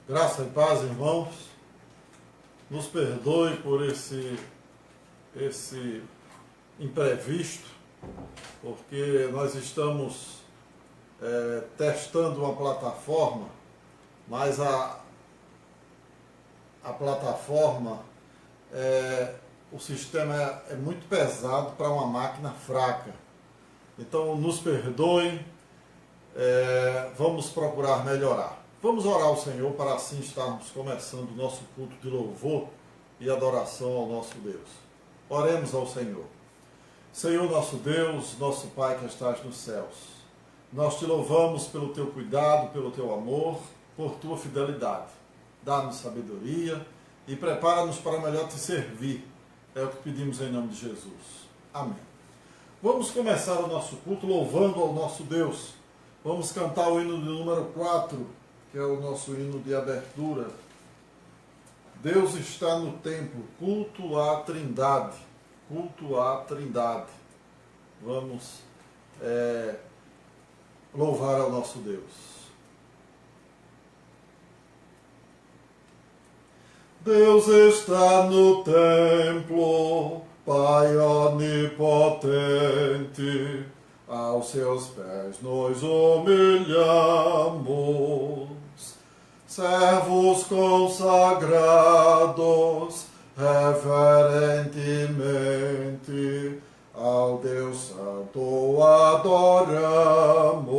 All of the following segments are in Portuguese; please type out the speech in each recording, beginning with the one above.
Graça e paz, irmãos. Nos perdoe por esse imprevisto, porque nós estamos testando uma plataforma, mas a plataforma, o sistema é muito pesado para uma máquina fraca. Então, nos perdoem, vamos procurar melhorar. Vamos orar ao Senhor para assim estarmos começando o nosso culto de louvor e adoração ao nosso Deus. Oremos ao Senhor. Senhor nosso Deus, nosso Pai que estás nos céus, nós te louvamos pelo teu cuidado, pelo teu amor, por tua fidelidade. Dá-nos sabedoria e prepara-nos para melhor te servir. É o que pedimos em nome de Jesus. Amém. Vamos começar o nosso culto louvando ao nosso Deus. Vamos cantar o hino de número 4, que é o nosso hino de abertura. Deus está no templo, culto à Trindade. Culto à Trindade. Vamos louvar ao nosso Deus. Deus está no templo, Pai onipotente, aos seus pés nos humilhamos, servos consagrados, reverentemente, ao Deus Santo adoramos.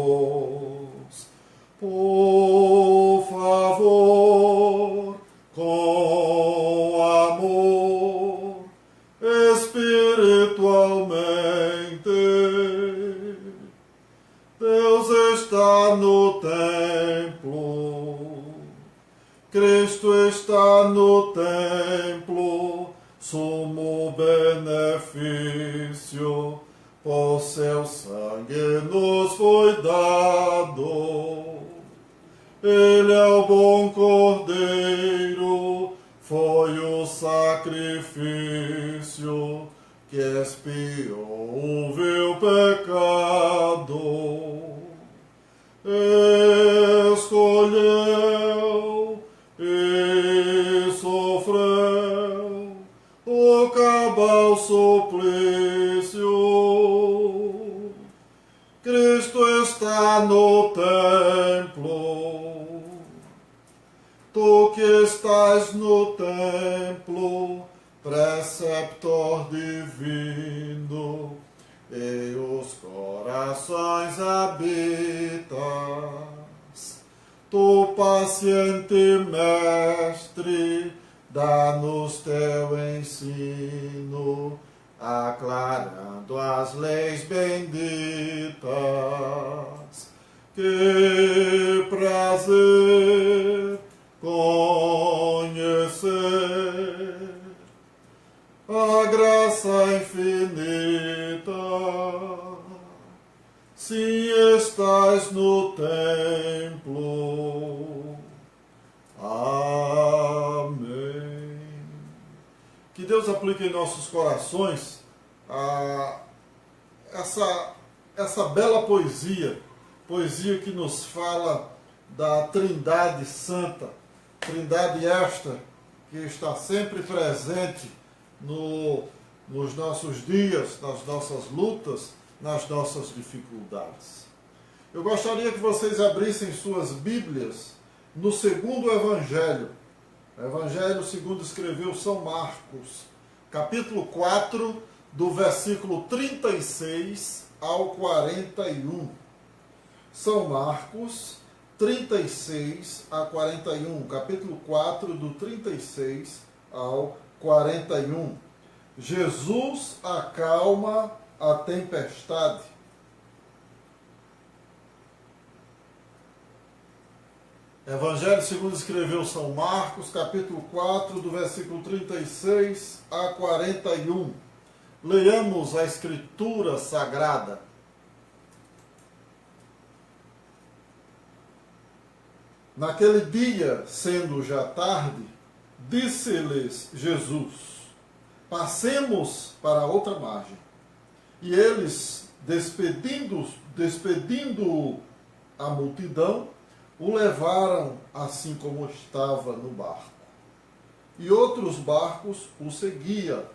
Por favor, com amor, espiritualmente, Deus está no templo, Cristo está no templo, sumo benefício, por seu sangue nos foi dado. Ele é o bom Cordeiro, foi o sacrifício que expiou o vil pecado. Escolheu e sofreu o cabal suplício. Cristo está no templo. Tu que estás no templo, preceptor divino, e os corações habitas. Tu paciente mestre, dá-nos teu ensino, aclarando as leis benditas. Que prazer conhecer a graça infinita, se estás no templo. Amém. Que Deus aplique em nossos corações essa bela poesia que nos fala da Trindade Santa, Trindade esta que está sempre presente nos nossos dias, nas nossas lutas, nas nossas dificuldades. Eu gostaria que vocês abrissem suas Bíblias no segundo Evangelho, Evangelho segundo escreveu São Marcos, capítulo 4, do versículo 36 ao 41. São Marcos 36 a 41, capítulo 4, do 36 ao 41. Jesus acalma a tempestade. Evangelho segundo escreveu São Marcos, capítulo 4, do versículo 36 a 41. Leiamos a Escritura Sagrada. Naquele dia, sendo já tarde, disse-lhes Jesus: passemos para outra margem. E eles, despedindo a multidão, o levaram assim como estava no barco. E outros barcos o seguiam.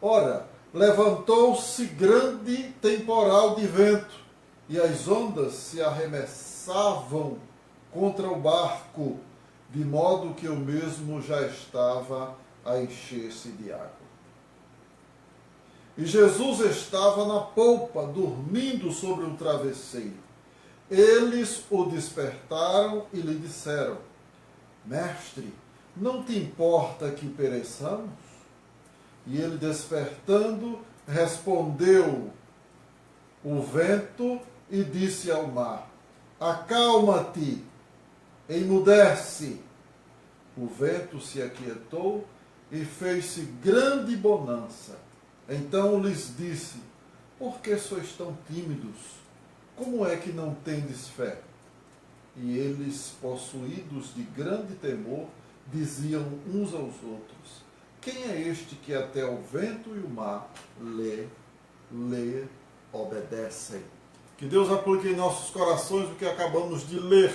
Ora, levantou-se grande temporal de vento, e as ondas se arremessavam contra o barco, de modo que o mesmo já estava a encher-se de água. E Jesus estava na polpa, dormindo sobre um travesseiro. Eles o despertaram e lhe disseram: Mestre, não te importa que pereçamos? E ele, despertando, respondeu o vento e disse ao mar: Acalma-te, emudece. O vento se aquietou e fez-se grande bonança. Então lhes disse: Por que sois tão tímidos? Como é que não tendes fé? E eles, possuídos de grande temor, diziam uns aos outros: Quem é este que até o vento e o mar lhe obedecem? Que Deus aplique em nossos corações o que acabamos de ler.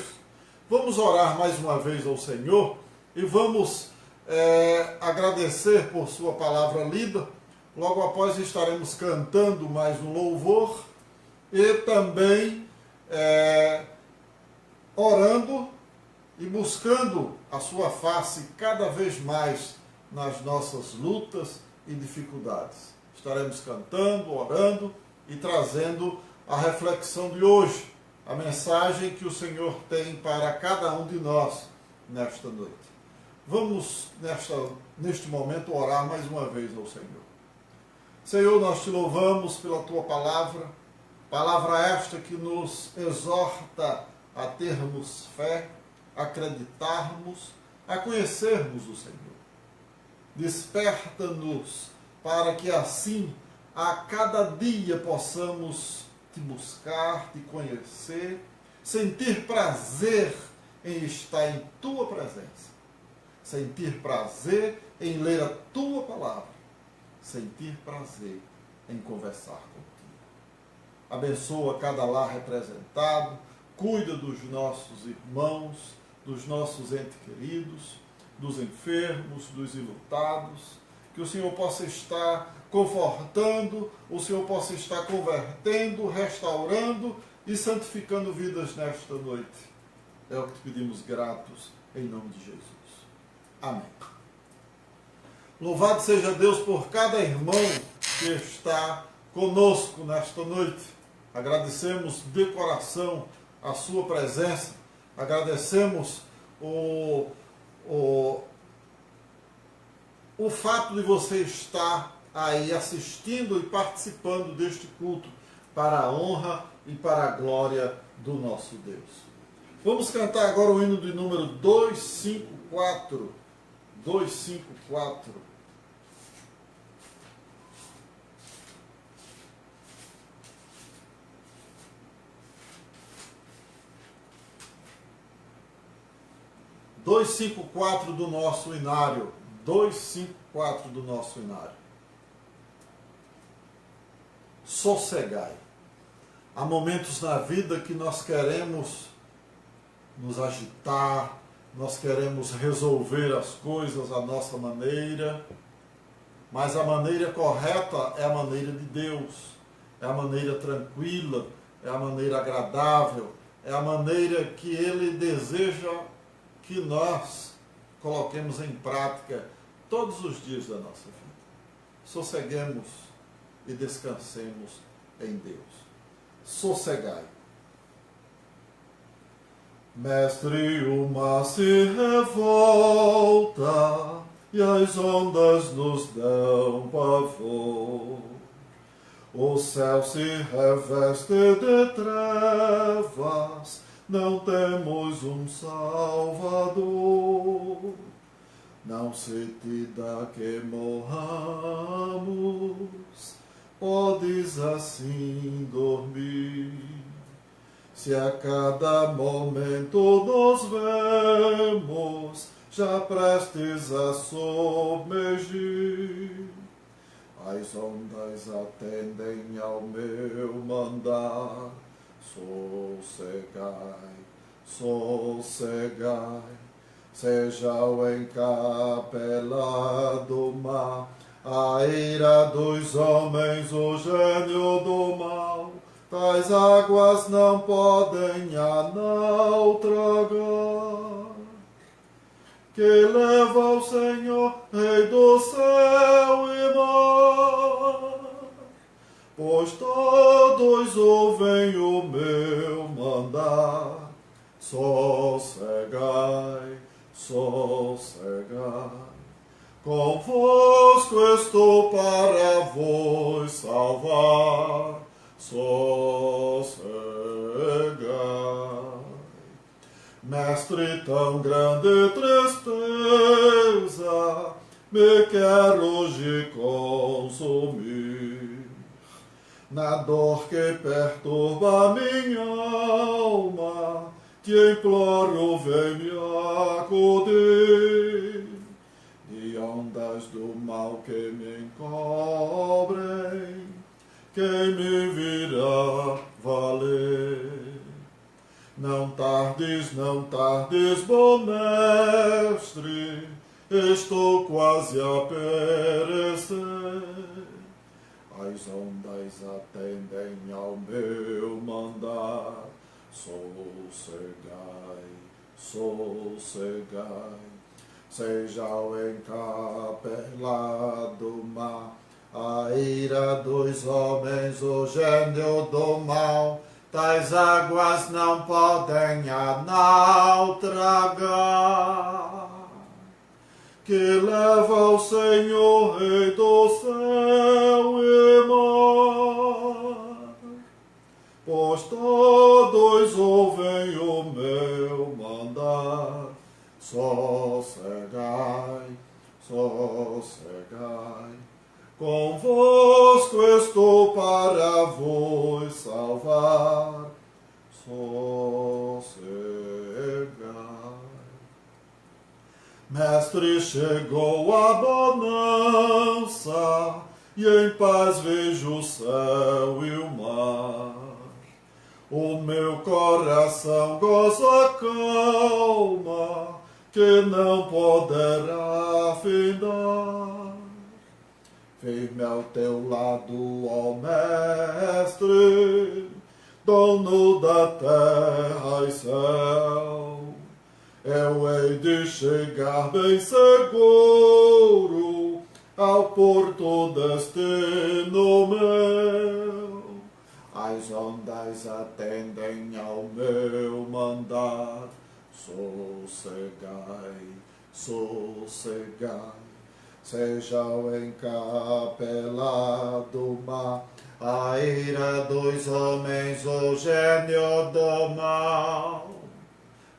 Vamos orar mais uma vez ao Senhor e vamos agradecer por sua palavra lida. Logo após estaremos cantando mais um louvor e também orando e buscando a sua face cada vez mais nas nossas lutas e dificuldades. Estaremos cantando, orando e trazendo a reflexão de hoje, a mensagem que o Senhor tem para cada um de nós nesta noite. Vamos, neste momento, orar mais uma vez ao Senhor. Senhor, nós te louvamos pela tua palavra esta que nos exorta a termos fé, a acreditarmos, a conhecermos o Senhor. Desperta-nos para que assim, a cada dia, possamos te buscar, te conhecer, sentir prazer em estar em tua presença, sentir prazer em ler a tua palavra, sentir prazer em conversar contigo. Abençoa cada lar representado, cuida dos nossos irmãos, dos nossos entes queridos, dos enfermos, dos enlutados, que o Senhor possa estar confortando, o Senhor possa estar convertendo, restaurando e santificando vidas nesta noite. É o que te pedimos gratos, em nome de Jesus. Amém. Louvado seja Deus por cada irmão que está conosco nesta noite. Agradecemos de coração a sua presença, agradecemos o fato de você estar aí assistindo e participando deste culto para a honra e para a glória do nosso Deus. Vamos cantar agora o hino de número 254. 254. Do nosso inário. 254 do nosso inário. Sossegai. Há momentos na vida que nós queremos nos agitar, nós queremos resolver as coisas à nossa maneira, mas a maneira correta é a maneira de Deus, é a maneira tranquila, é a maneira agradável, é a maneira que Ele deseja que nós coloquemos em prática todos os dias da nossa vida. Sosseguemos e descansemos em Deus. Sossegai. Mestre, o mar se revolta e as ondas nos dão pavor. O céu se reveste de trevas, não temos um Salvador. Não se te dá que morramos, podes assim dormir. Se a cada momento nos vemos, já prestes a submergir, as ondas atendem ao meu mandar, sossegai. sossegai. Seja o encapelado do mar, a ira dos homens, o gênio do mal, tais águas não podem a naufragar. Que leva o Senhor, Rei do céu e mar, pois todos ouvem o meu mandar. Sossegai, sossegai, convosco estou para vos salvar. Sossegai. Mestre, tão grande tristeza me quer hoje consumir, na dor que perturba minha alma, te imploro, vem-me acudir. De ondas do mal que me encobrem, quem me virá valer? Não tardes, bom mestre, estou quase a perecer. As ondas atendem ao meu mandar. Sossegai, sossegai, seja o encapelado mar, a ira dos homens, o gênio do mal, tais águas não podem a naufragar. Que leva o Senhor, Rei do céu e mar, pois todos ouvem o meu mandar. Sossegai, sossegai, convosco estou para vos salvar. Sossegai. Mestre, chegou a bonança, e em paz vejo o céu e o mar. O meu coração goza calma, que não poderá findar. Firme ao teu lado, ó Mestre, dono da terra e céu, eu hei de chegar bem seguro ao porto destino meu. As ondas atendem ao meu mandar. Sossegai, sossegai, seja o encapelado mar, a ira dos homens, o gênio do mal,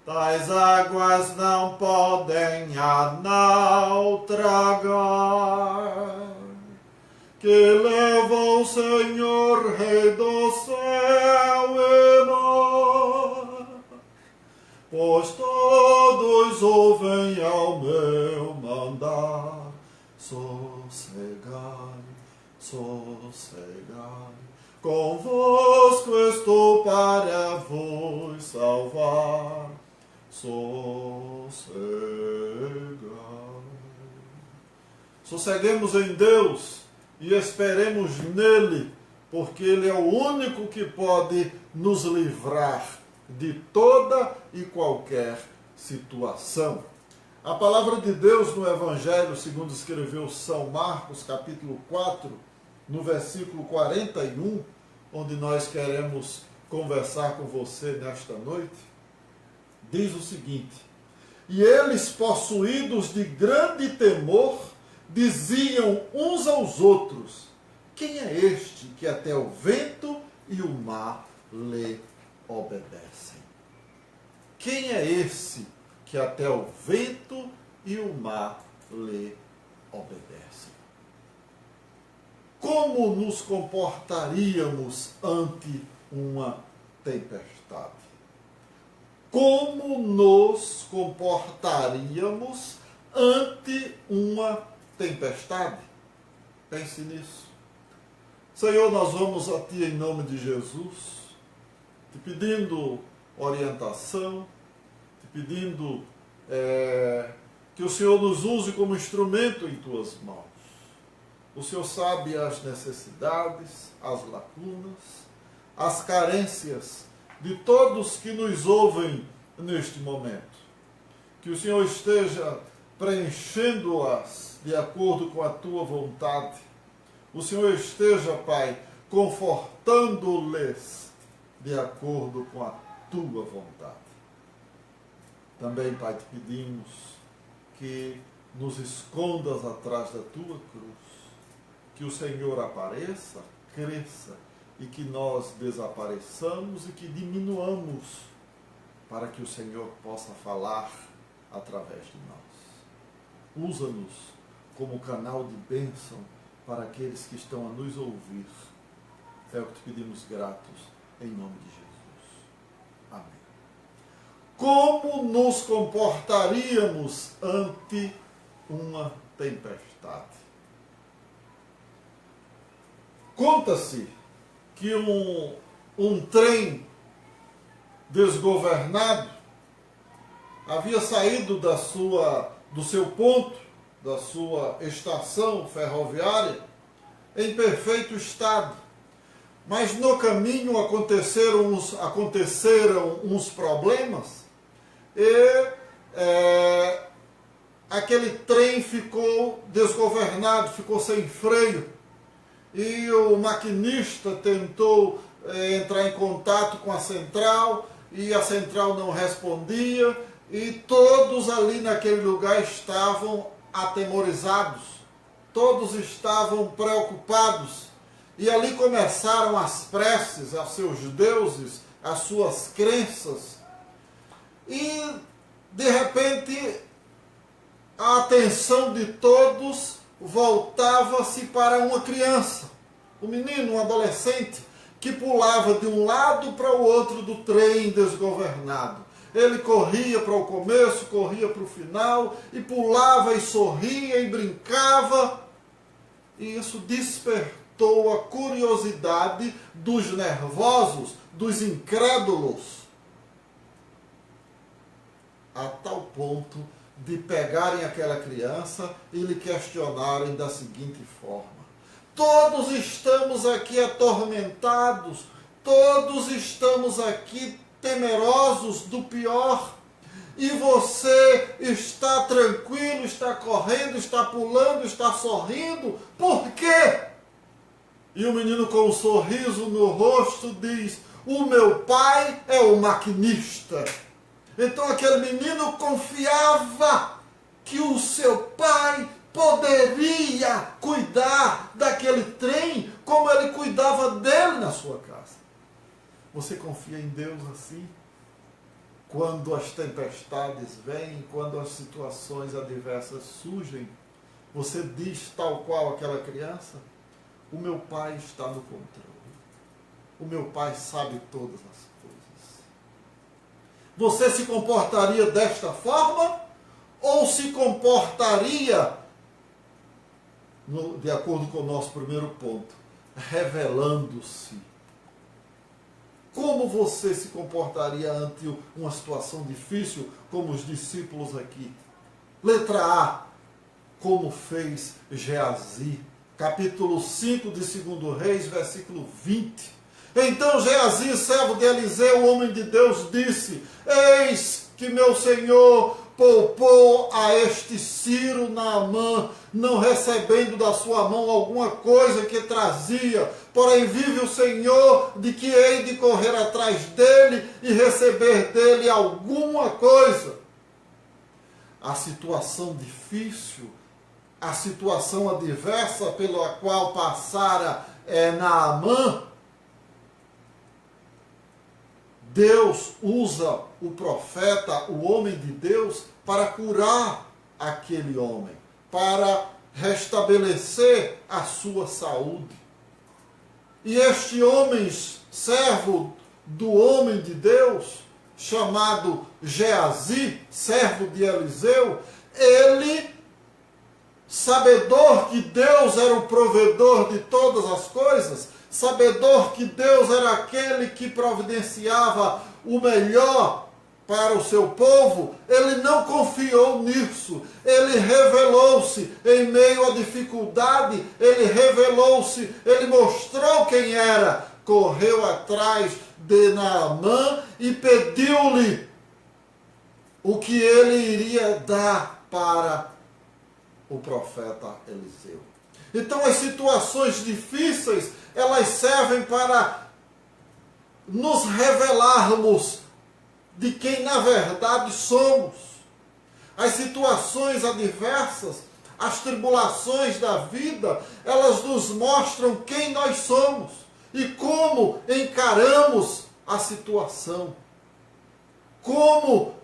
tais águas não podem a naufragar. Que leva o Senhor, Rei do céu e mar, pois todos ouvem ao meu mandar. Sossegai, sossegai, convosco estou para vos salvar. Sossegai. Sosseguemos em Deus e esperemos nele, porque ele é o único que pode nos livrar de toda e qualquer situação. A palavra de Deus no Evangelho, segundo escreveu São Marcos, capítulo 4, no versículo 41, onde nós queremos conversar com você nesta noite, diz o seguinte: e eles, possuídos de grande temor, diziam uns aos outros: quem é este que até o vento e o mar lhe obedecem? Quem é esse que até o vento e o mar lhe obedecem? Como nos comportaríamos ante uma tempestade? Como nos comportaríamos ante uma tempestade? Pense nisso. Senhor, nós vamos a Ti em nome de Jesus, te pedindo orientação, pedindo que o Senhor nos use como instrumento em tuas mãos. O Senhor sabe as necessidades, as lacunas, as carências de todos que nos ouvem neste momento. Que o Senhor esteja preenchendo-as de acordo com a tua vontade. O Senhor esteja, Pai, confortando-lhes de acordo com a tua vontade. Também, Pai, te pedimos que nos escondas atrás da tua cruz, que o Senhor apareça, cresça e que nós desapareçamos e que diminuamos para que o Senhor possa falar através de nós. Usa-nos como canal de bênção para aqueles que estão a nos ouvir. É o que te pedimos gratos, em nome de Jesus. Amém. Como nos comportaríamos ante uma tempestade? Conta-se que um trem desgovernado havia saído do seu ponto, da sua estação ferroviária, em perfeito estado. Mas no caminho aconteceram uns problemas e aquele trem ficou desgovernado, ficou sem freio. E o maquinista tentou entrar em contato com a central e a central não respondia e todos ali naquele lugar estavam atemorizados, todos estavam preocupados e ali começaram as preces aos seus deuses, às suas crenças e de repente a atenção de todos voltava-se para uma criança, um menino, um adolescente, que pulava de um lado para o outro do trem desgovernado. Ele corria para o começo, corria para o final, e pulava e sorria e brincava. E isso despertou a curiosidade dos nervosos, dos incrédulos, a tal ponto de pegarem aquela criança e lhe questionarem da seguinte forma: todos estamos aqui atormentados, todos estamos aqui temerosos do pior, e você está tranquilo, está correndo, está pulando, está sorrindo, por quê? E o menino com um sorriso no rosto diz: o meu pai é o maquinista. Então aquele menino confiava que o seu pai poderia cuidar daquele trem como ele cuidava dele na sua casa. Você confia em Deus assim? Quando as tempestades vêm, quando as situações adversas surgem, você diz tal qual aquela criança: o meu pai está no controle. O meu pai sabe todas as coisas. Você se comportaria desta forma? Ou se comportaria, de acordo com o nosso primeiro ponto, revelando-se? Como você se comportaria ante uma situação difícil, como os discípulos aqui? Letra A, como fez Geazi, capítulo 5 de 2 Reis, versículo 20. Então Geazi, servo de Eliseu, o homem de Deus, disse: eis que meu senhor poupou a este Ciro Naamã, não recebendo da sua mão alguma coisa que trazia. Porém vive o Senhor, de que hei de correr atrás dele e receber dele alguma coisa. A situação difícil, a situação adversa pela qual passara Naamã, Deus usa o profeta, o homem de Deus, para curar aquele homem, para restabelecer a sua saúde. E este homem, servo do homem de Deus, chamado Geazi, servo de Eliseu, ele, sabedor que Deus era o provedor de todas as coisas, sabedor que Deus era aquele que providenciava o melhor para o seu povo, ele não confiou nisso. Ele revelou-se em meio à dificuldade, ele revelou-se, ele mostrou quem era. Correu atrás de Naamã e pediu-lhe o que ele iria dar para o profeta Eliseu. Então as situações difíceis, elas servem para nos revelarmos de quem na verdade somos. As situações adversas, as tribulações da vida, elas nos mostram quem nós somos e como encaramos a situação. Como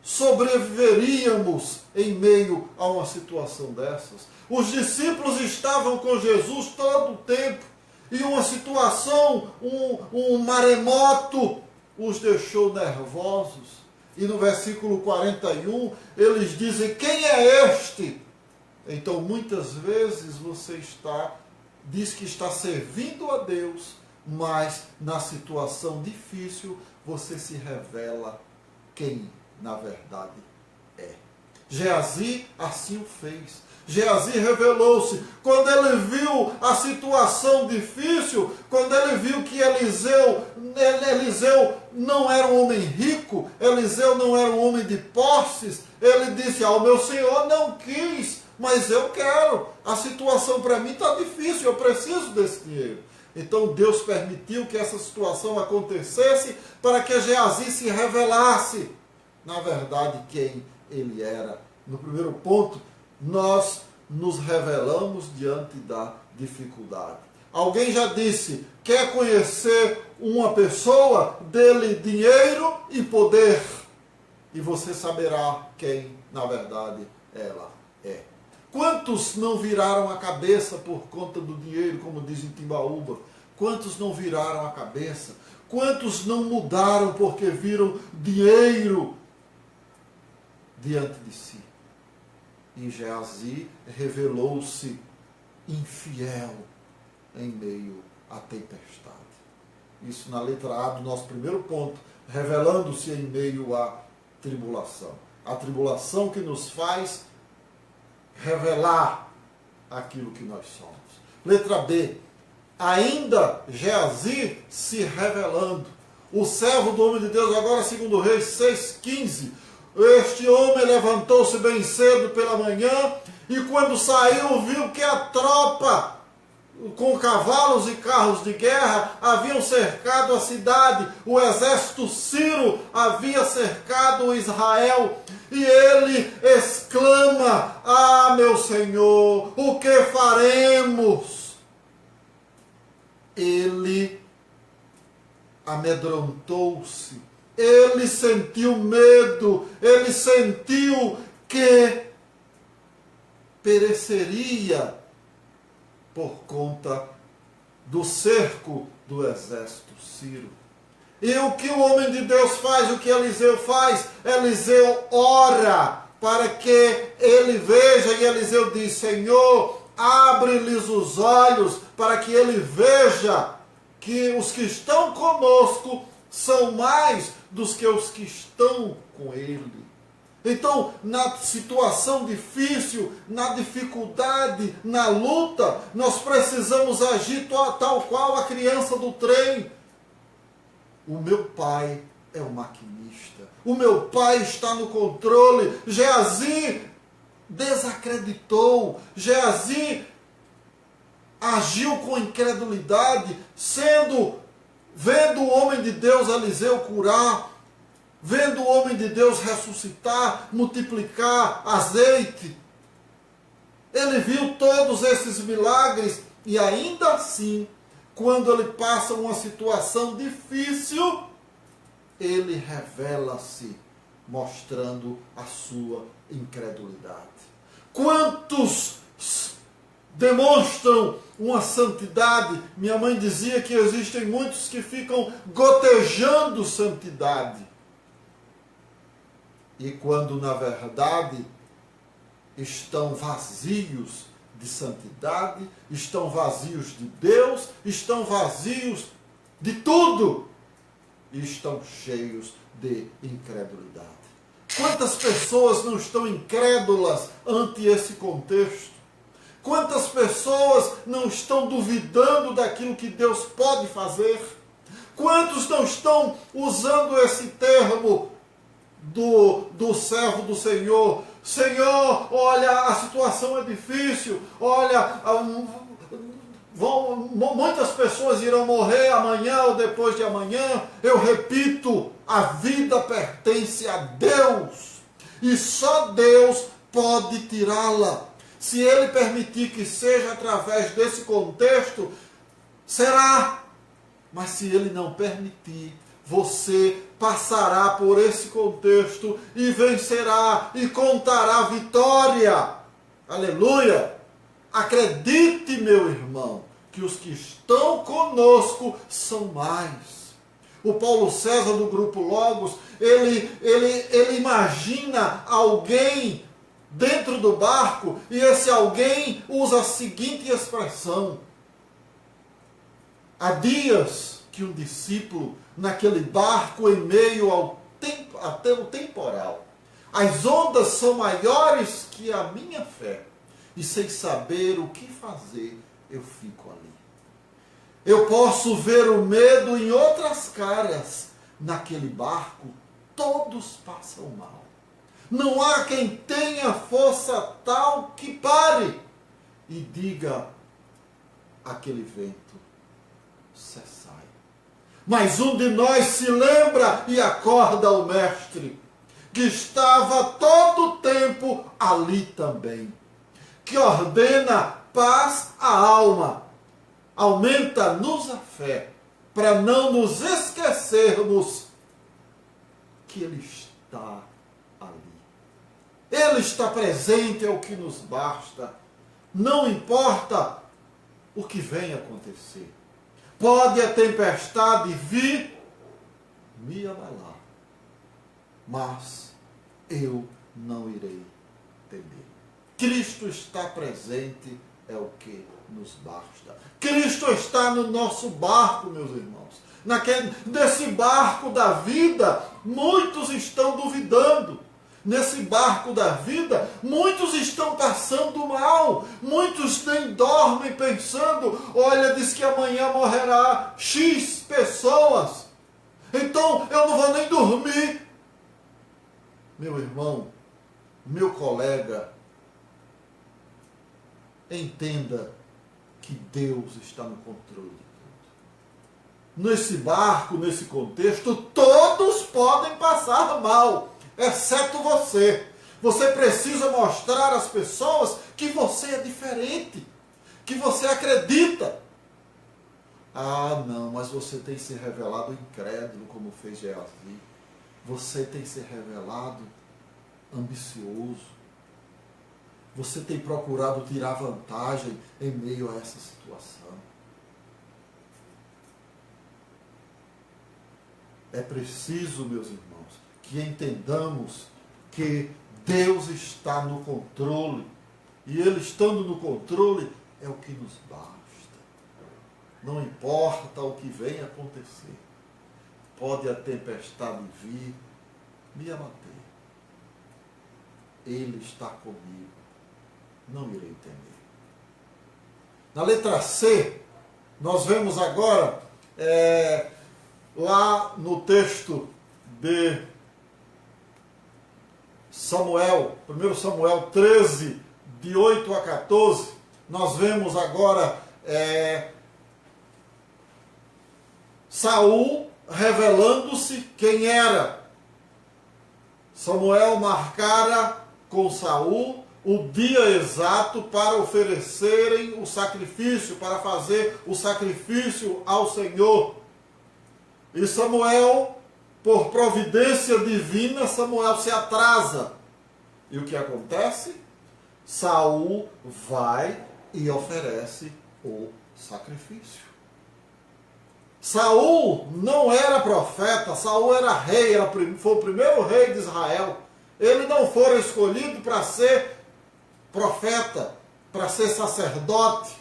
sobreviveríamos em meio a uma situação dessas. Os discípulos estavam com Jesus todo o tempo e uma situação, um maremoto os deixou nervosos. E no versículo 41 eles dizem: quem é este? Então muitas vezes você diz que está servindo a Deus, mas na situação difícil você se revela quem na verdade é. Geazi assim o fez. Geazi revelou-se. Quando ele viu a situação difícil, quando ele viu que Eliseu não era um homem rico, Eliseu não era um homem de posses, ele disse: o meu senhor não quis, mas eu quero. A situação para mim está difícil, eu preciso desse dinheiro. Então Deus permitiu que essa situação acontecesse para que Geazi se revelasse na verdade quem ele era. No primeiro ponto, nós nos revelamos diante da dificuldade. Alguém já disse: quer conhecer uma pessoa? Dê-lhe dinheiro e poder, e você saberá quem na verdade ela é. Quantos não viraram a cabeça por conta do dinheiro, como diz em Timbaúba? Quantos não viraram a cabeça? Quantos não mudaram porque viram dinheiro diante de si? E Geazi revelou-se infiel em meio à tempestade. Isso na letra A do nosso primeiro ponto, revelando-se em meio à tribulação. A tribulação que nos faz revelar aquilo que nós somos. Letra B, ainda Geazi se revelando. O servo do homem de Deus, agora segundo Reis 6,15, este homem levantou-se bem cedo pela manhã e quando saiu viu que a tropa com cavalos e carros de guerra haviam cercado a cidade. O exército sírio havia cercado Israel. E ele exclama: meu Senhor, o que faremos? Ele amedrontou-se. Ele sentiu medo, ele sentiu que pereceria por conta do cerco do exército sírio. E o que o homem de Deus faz, o que Eliseu faz? Eliseu ora para que ele veja, e Eliseu diz: Senhor, abre-lhes os olhos para que ele veja que os que estão conosco são mais dos que os que estão com ele. Então, na situação difícil, na dificuldade, na luta, nós precisamos agir tal qual a criança do trem. O meu pai é o maquinista. O meu pai está no controle. Geazi desacreditou. Geazi agiu com incredulidade, vendo o homem de Deus Eliseu curar, vendo o homem de Deus ressuscitar, multiplicar azeite. Ele viu todos esses milagres e ainda assim, quando ele passa uma situação difícil, ele revela-se, mostrando a sua incredulidade. Quantos demonstram uma santidade? Minha mãe dizia que existem muitos que ficam gotejando santidade. E quando, na verdade, estão vazios de santidade, estão vazios de Deus, estão vazios de tudo, e estão cheios de incredulidade. Quantas pessoas não estão incrédulas ante esse contexto? Quantas pessoas não estão duvidando daquilo que Deus pode fazer? Quantos não estão usando esse termo do servo do Senhor? Senhor, olha, a situação é difícil, olha, muitas pessoas irão morrer amanhã ou depois de amanhã. Eu repito, a vida pertence a Deus e só Deus pode tirá-la. Se Ele permitir que seja através desse contexto, será. Mas se Ele não permitir, você passará por esse contexto e vencerá e contará vitória. Aleluia! Acredite, meu irmão, que os que estão conosco são mais. O Paulo César do Grupo Logos, ele imagina alguém dentro do barco e esse alguém usa a seguinte expressão: há dias que um discípulo naquele barco em meio ao temporal, as ondas são maiores que a minha fé e sem saber o que fazer eu fico ali. Eu posso ver o medo em outras caras. Naquele barco todos passam mal. Não há quem tenha força tal que pare e diga aquele vento: cessai. Mas um de nós se lembra e acorda o mestre, que estava todo o tempo ali também, que ordena paz à alma, aumenta-nos a fé, para não nos esquecermos que Ele está ali. Ele está presente, é o que nos basta. Não importa o que venha acontecer. Pode a tempestade vir me abalar, mas eu não irei temer. Cristo está presente, é o que nos basta. Cristo está no nosso barco, meus irmãos. Nesse barco da vida, muitos estão duvidando. Nesse barco da vida, muitos estão passando mal. Muitos nem dormem pensando: olha, diz que amanhã morrerá X pessoas, então eu não vou nem dormir. Meu irmão, meu colega, entenda que Deus está no controle de tudo. Nesse barco, nesse contexto, todos podem passar mal, exceto você. Você precisa mostrar às pessoas que você é diferente, que você acredita. Ah, não, mas você tem se revelado incrédulo, como fez Geazi. Você tem se revelado ambicioso. Você tem procurado tirar vantagem em meio a essa situação. É preciso, meus irmãos, que entendamos que Deus está no controle. E Ele estando no controle é o que nos basta. Não importa o que venha acontecer. Pode a tempestade vir me abater. Ele está comigo. Não irei temer. Na letra C, nós vemos agora, lá no texto de Samuel, 1 Samuel 13, de 8 a 14, nós vemos agora Saul revelando-se quem era. Samuel marcara com Saul o dia exato para oferecerem o sacrifício, para fazer o sacrifício ao Senhor. E Samuel, por providência divina, Samuel se atrasa. E o que acontece? Saul vai e oferece o sacrifício. Saul não era profeta, Saul era rei, foi o primeiro rei de Israel. Ele não foi escolhido para ser profeta, para ser sacerdote.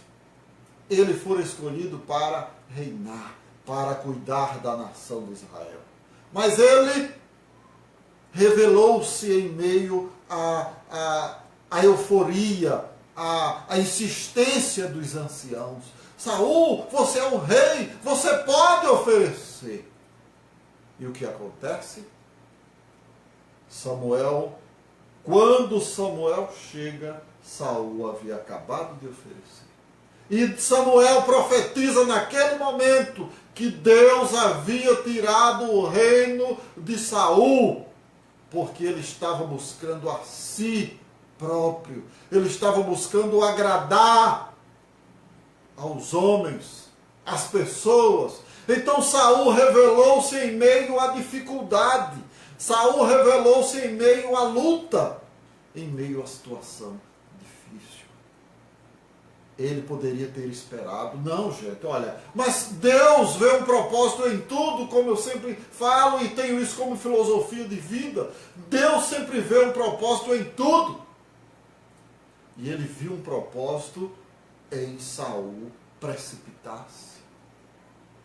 Ele foi escolhido para reinar, para cuidar da nação de Israel. Mas ele revelou-se em meio à euforia, à insistência dos anciãos. Saul, você é um rei, você pode oferecer. E o que acontece? Quando Samuel chega, Saul havia acabado de oferecer. E Samuel profetiza naquele momento que Deus havia tirado o reino de Saul, porque ele estava buscando a si próprio. Ele estava buscando agradar aos homens, às pessoas. Então Saul revelou-se em meio à dificuldade. Saul revelou-se em meio à luta, em meio à situação difícil. Ele poderia ter esperado. Não, gente, olha, mas Deus vê um propósito em tudo, como eu sempre falo e tenho isso como filosofia de vida. Deus sempre vê um propósito em tudo. E ele viu um propósito em Saul precipitar-se.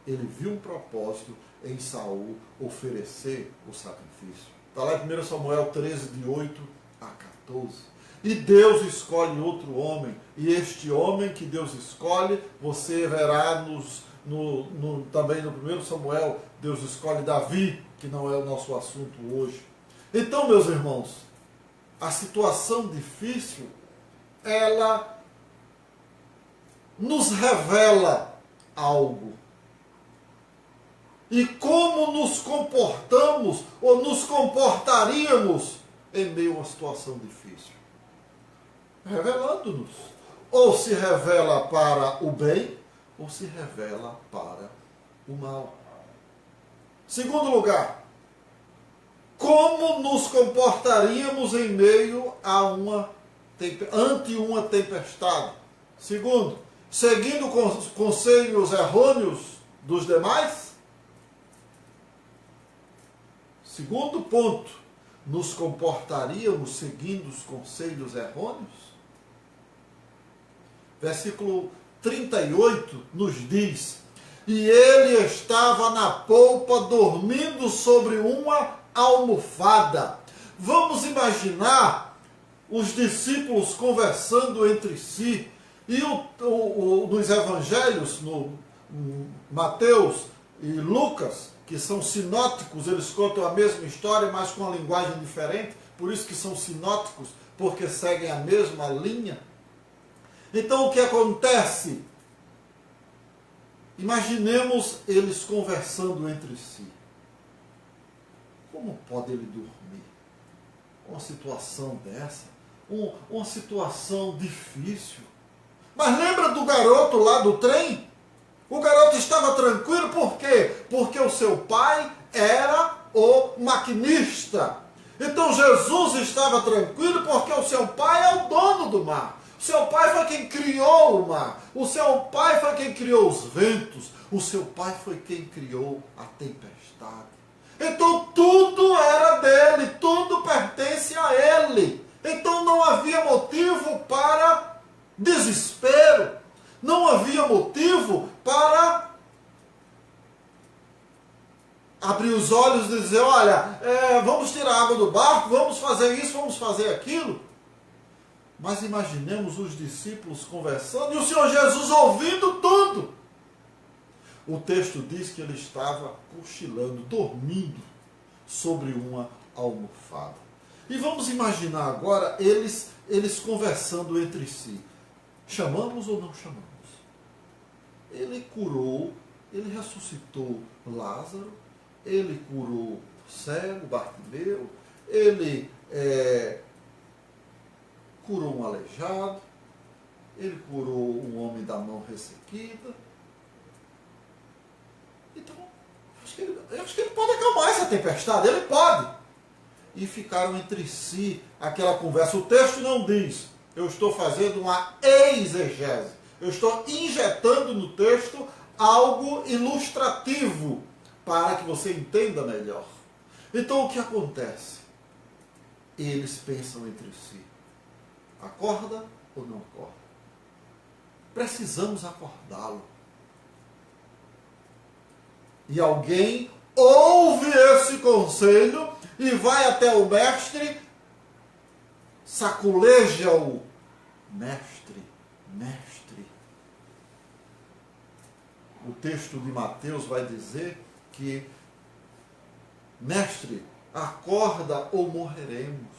Ele viu um propósito em Saul oferecer o sacrifício. Está lá em 1 Samuel 13, de 8 a 14. E Deus escolhe outro homem. E este homem que Deus escolhe, você verá também no 1 Samuel, Deus escolhe Davi, que não é o nosso assunto hoje. Então, meus irmãos, a situação difícil, ela nos revela algo. E como nos comportamos ou nos comportaríamos em meio a uma situação difícil? Revelando-nos. Ou se revela para o bem, ou se revela para o mal. Segundo lugar, como nos comportaríamos em meio a ante uma tempestade? Segundo, seguindo conselhos errôneos dos demais? Segundo ponto, nos comportaríamos seguindo os conselhos errôneos? Versículo 38 nos diz: e ele estava na polpa dormindo sobre uma almofada. Vamos imaginar os discípulos conversando entre si. E nos evangelhos, no Mateus e Lucas, que são sinóticos, eles contam a mesma história, mas com uma linguagem diferente, por isso que são sinóticos, porque seguem a mesma linha. Então o que acontece? Imaginemos eles conversando entre si. Como pode ele dormir? Uma situação dessa? Uma situação difícil. Mas lembra do garoto lá do trem? O garoto estava tranquilo, por quê? Porque o seu pai era o maquinista. Então Jesus estava tranquilo porque o seu pai é o dono do mar. O seu pai foi quem criou o mar. O seu pai foi quem criou os ventos. O seu pai foi quem criou a tempestade. Então tudo era dele, tudo pertence a ele. Então não havia motivo para desespero. Não havia motivo para abrir os olhos e dizer, olha, vamos tirar a água do barco, vamos fazer isso, vamos fazer aquilo. Mas imaginemos os discípulos conversando e o Senhor Jesus ouvindo tudo. O texto diz que ele estava cochilando, dormindo sobre uma almofada. E vamos imaginar agora eles conversando entre si. Chamamos ou não chamamos? Ele curou, ele ressuscitou Lázaro, ele curou o cego, Bartimeu, ele curou um aleijado, ele curou um homem da mão ressequida. Então, acho que ele pode acalmar essa tempestade, ele pode. E ficaram entre si aquela conversa. O texto não diz, eu estou fazendo uma exegese, eu estou injetando no texto algo ilustrativo para que você entenda melhor. Então o que acontece? Eles pensam entre si. Acorda ou não acorda? Precisamos acordá-lo. E alguém ouve esse conselho e vai até o mestre, saculeja-o. Mestre, mestre. O texto de Mateus vai dizer que, mestre, acorda ou morreremos.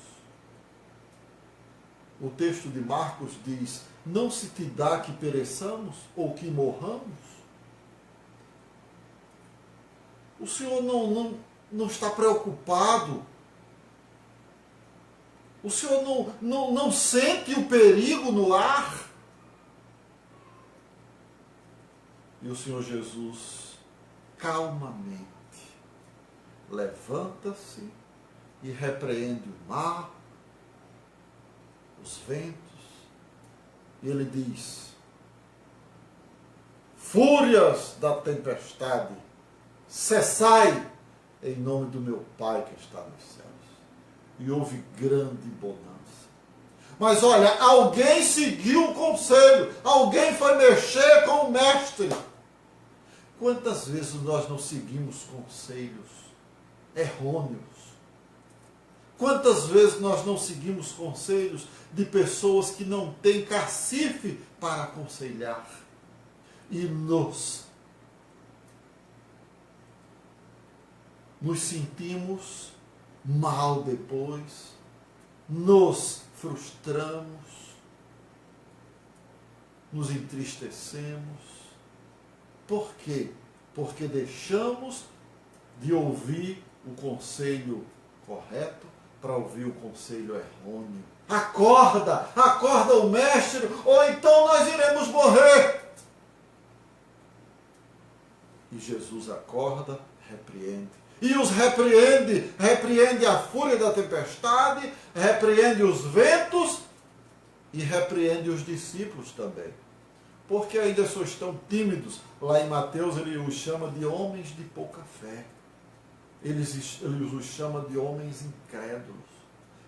O texto de Marcos diz, não se te dá que pereçamos ou que morramos? O Senhor não está preocupado? O Senhor não sente o perigo no ar? E o Senhor Jesus, calmamente, levanta-se e repreende o mar, os ventos, e ele diz, fúrias da tempestade, cessai em nome do meu Pai que está nos céus. E houve grande bonança. Mas olha, alguém seguiu o conselho, alguém foi mexer com o mestre. Quantas vezes nós não seguimos conselhos errôneos? Quantas vezes nós não seguimos conselhos de pessoas que não têm cacife para aconselhar? E nos sentimos mal depois, nos frustramos, nos entristecemos. Por quê? Porque deixamos de ouvir o conselho correto para ouvir o conselho errôneo. Acorda, acorda o mestre, ou então nós iremos morrer. E Jesus acorda, repreende. E os repreende a fúria da tempestade, repreende os ventos e repreende os discípulos também. Porque ainda só estão tímidos. Lá em Mateus ele os chama de homens de pouca fé. Ele os chama de homens incrédulos.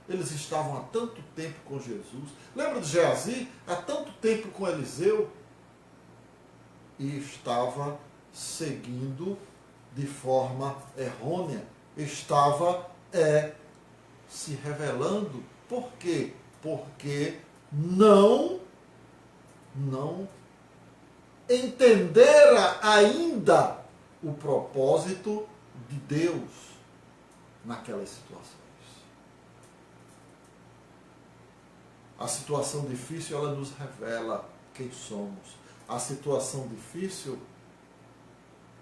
Eles estavam há tanto tempo com Jesus. Lembra de Geazi? Há tanto tempo com Eliseu. E estava seguindo de forma errônea. Estava se revelando. Por quê? Porque não entendera ainda o propósito de Deus naquelas situações. A situação difícil, ela nos revela quem somos. A situação difícil,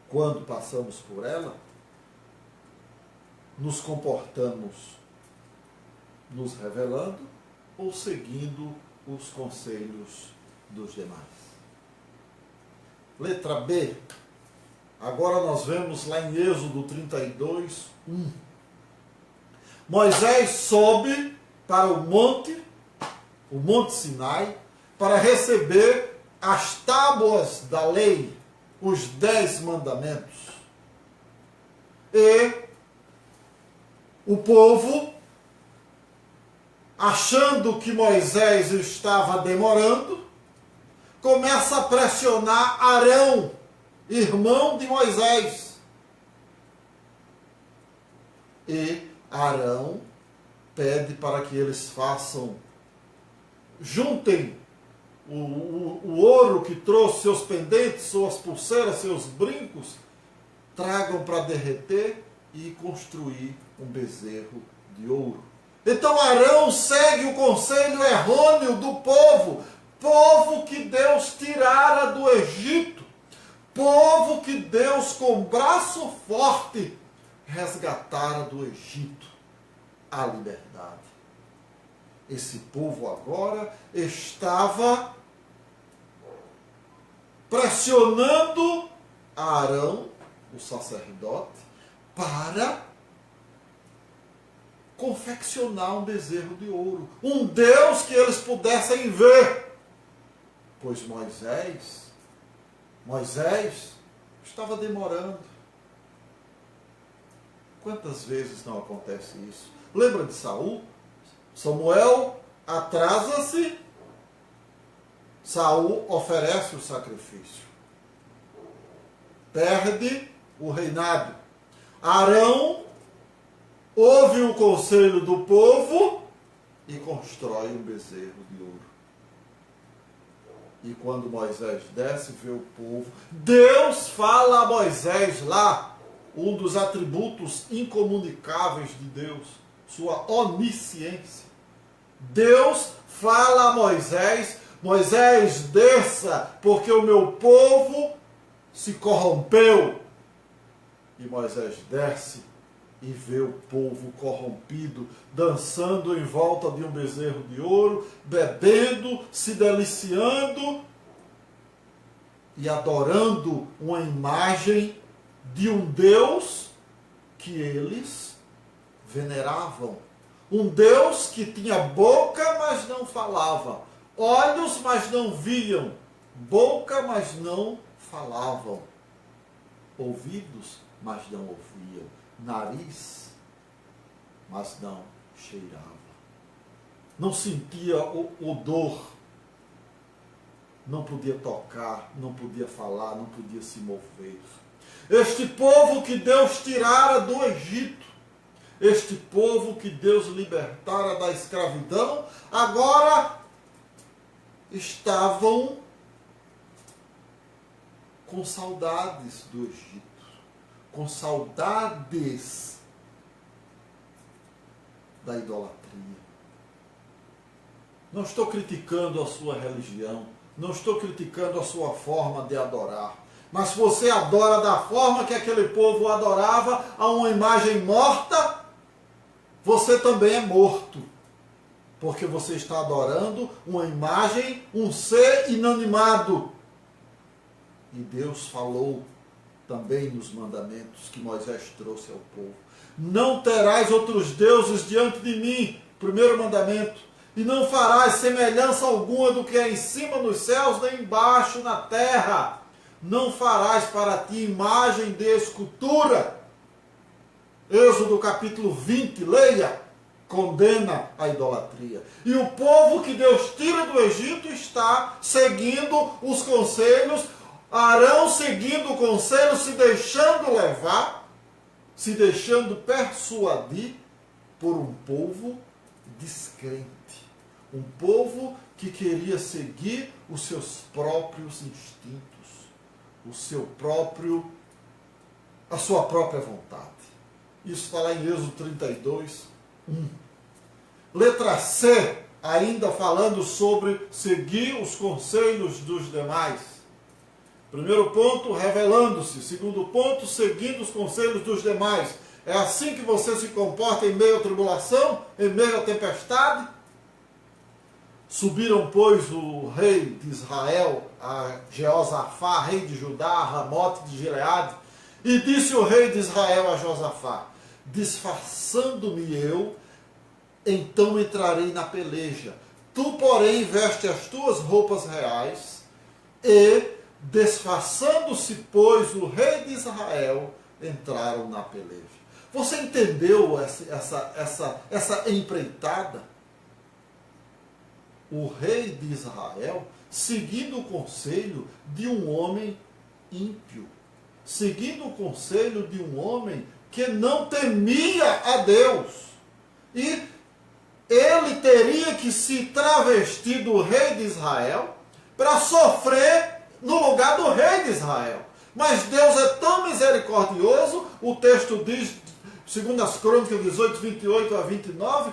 quando passamos por ela, nos comportamos nos revelando ou seguindo os conselhos dos demais. Letra B. Agora nós vemos lá em Êxodo 32, 1. Moisés sobe para o Monte Sinai, para receber as tábuas da lei, os 10 mandamentos. E o povo, achando que Moisés estava demorando, começa a pressionar Arão, irmão de Moisés. E Arão pede para que eles juntem o ouro que trouxe, seus pendentes, suas pulseiras, seus brincos, tragam para derreter e construir um bezerro de ouro. Então Arão segue o conselho errôneo do povo que Deus tirara do Egito, povo que Deus com braço forte resgatara do Egito a liberdade. Esse povo agora estava pressionando Arão, o sacerdote, para confeccionar um bezerro de ouro, um Deus que eles pudessem ver. Pois Moisés estava demorando. Quantas vezes não acontece isso? Lembra de Saul? Samuel atrasa-se, Saul oferece o sacrifício. Perde o reinado. Arão ouve o conselho do povo e constrói um bezerro de ouro. E quando Moisés desce, vê o povo, Deus fala a Moisés lá, um dos atributos incomunicáveis de Deus, sua onisciência. Deus fala a Moisés, Moisés, desça, porque o meu povo se corrompeu. E Moisés desce e vê o povo corrompido, dançando em volta de um bezerro de ouro, bebendo, se deliciando e adorando uma imagem de um Deus que eles veneravam. Um Deus que tinha boca, mas não falava. Olhos, mas não viam. Boca, mas não falavam. Ouvidos, mas não ouviam. Nariz, mas não cheirava. Não sentia o odor. Não podia tocar, não podia falar, não podia se mover. Este povo que Deus tirara do Egito, este povo que Deus libertara da escravidão, agora estavam com saudades do Egito, com saudades da idolatria. Não estou criticando a sua religião, não estou criticando a sua forma de adorar, mas se você adora da forma que aquele povo adorava, a uma imagem morta, você também é morto, porque você está adorando uma imagem, um ser inanimado. E Deus falou também nos mandamentos que Moisés trouxe ao povo: não terás outros deuses diante de mim, primeiro mandamento, e não farás semelhança alguma do que é em cima nos céus, nem embaixo na terra. Não farás para ti imagem de escultura. Êxodo capítulo 20, leia, condena a idolatria. E o povo que Deus tira do Egito está seguindo os conselhos, Arão seguindo o conselho, se deixando levar, se deixando persuadir por um povo descrente. Um povo que queria seguir os seus próprios instintos, a sua própria vontade. Isso está lá em Êxodo 32, 1. Letra C, ainda falando sobre seguir os conselhos dos demais. Primeiro ponto, revelando-se. Segundo ponto, seguindo os conselhos dos demais. É assim que você se comporta em meio à tribulação, em meio à tempestade? Subiram, pois, o rei de Israel, a Jeosafá, rei de Judá, a Ramote de Gileade, e disse o rei de Israel a Josafá: disfarçando-me eu, então entrarei na peleja. Tu, porém, veste as tuas roupas reais, e, disfarçando-se, pois, o rei de Israel, entraram na peleja. Você entendeu essa empreitada? O rei de Israel seguindo o conselho de um homem ímpio, seguindo o conselho de um homem que não temia a Deus. E ele teria que se travestir do rei de Israel para sofrer no lugar do rei de Israel. Mas Deus é tão misericordioso, o texto diz, segundo as Crônicas 18, 28 a 29,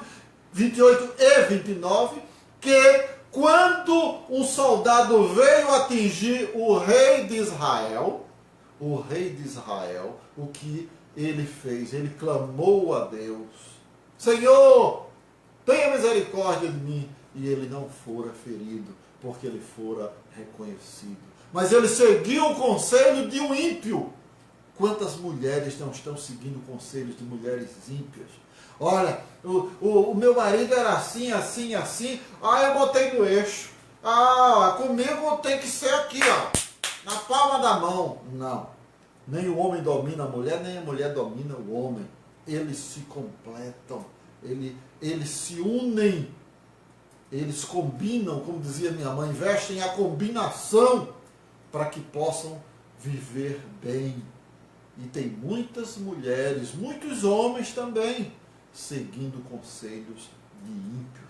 28 e 29, que quando um soldado veio atingir o rei de Israel, o que ele fez? Ele clamou a Deus: Senhor, tenha misericórdia de mim. E ele não fora ferido, porque ele fora reconhecido. Mas ele seguiu o conselho de um ímpio. Quantas mulheres não estão seguindo conselhos de mulheres ímpias? Olha, o meu marido era assim, assim, assim. Eu botei no eixo. Comigo tem que ser aqui, ó, na palma da mão. Não. Nem o homem domina a mulher, nem a mulher domina o homem. Eles se completam. Eles se unem. Eles combinam, como dizia minha mãe, vestem a combinação para que possam viver bem. E tem muitas mulheres, muitos homens também, seguindo conselhos de ímpios.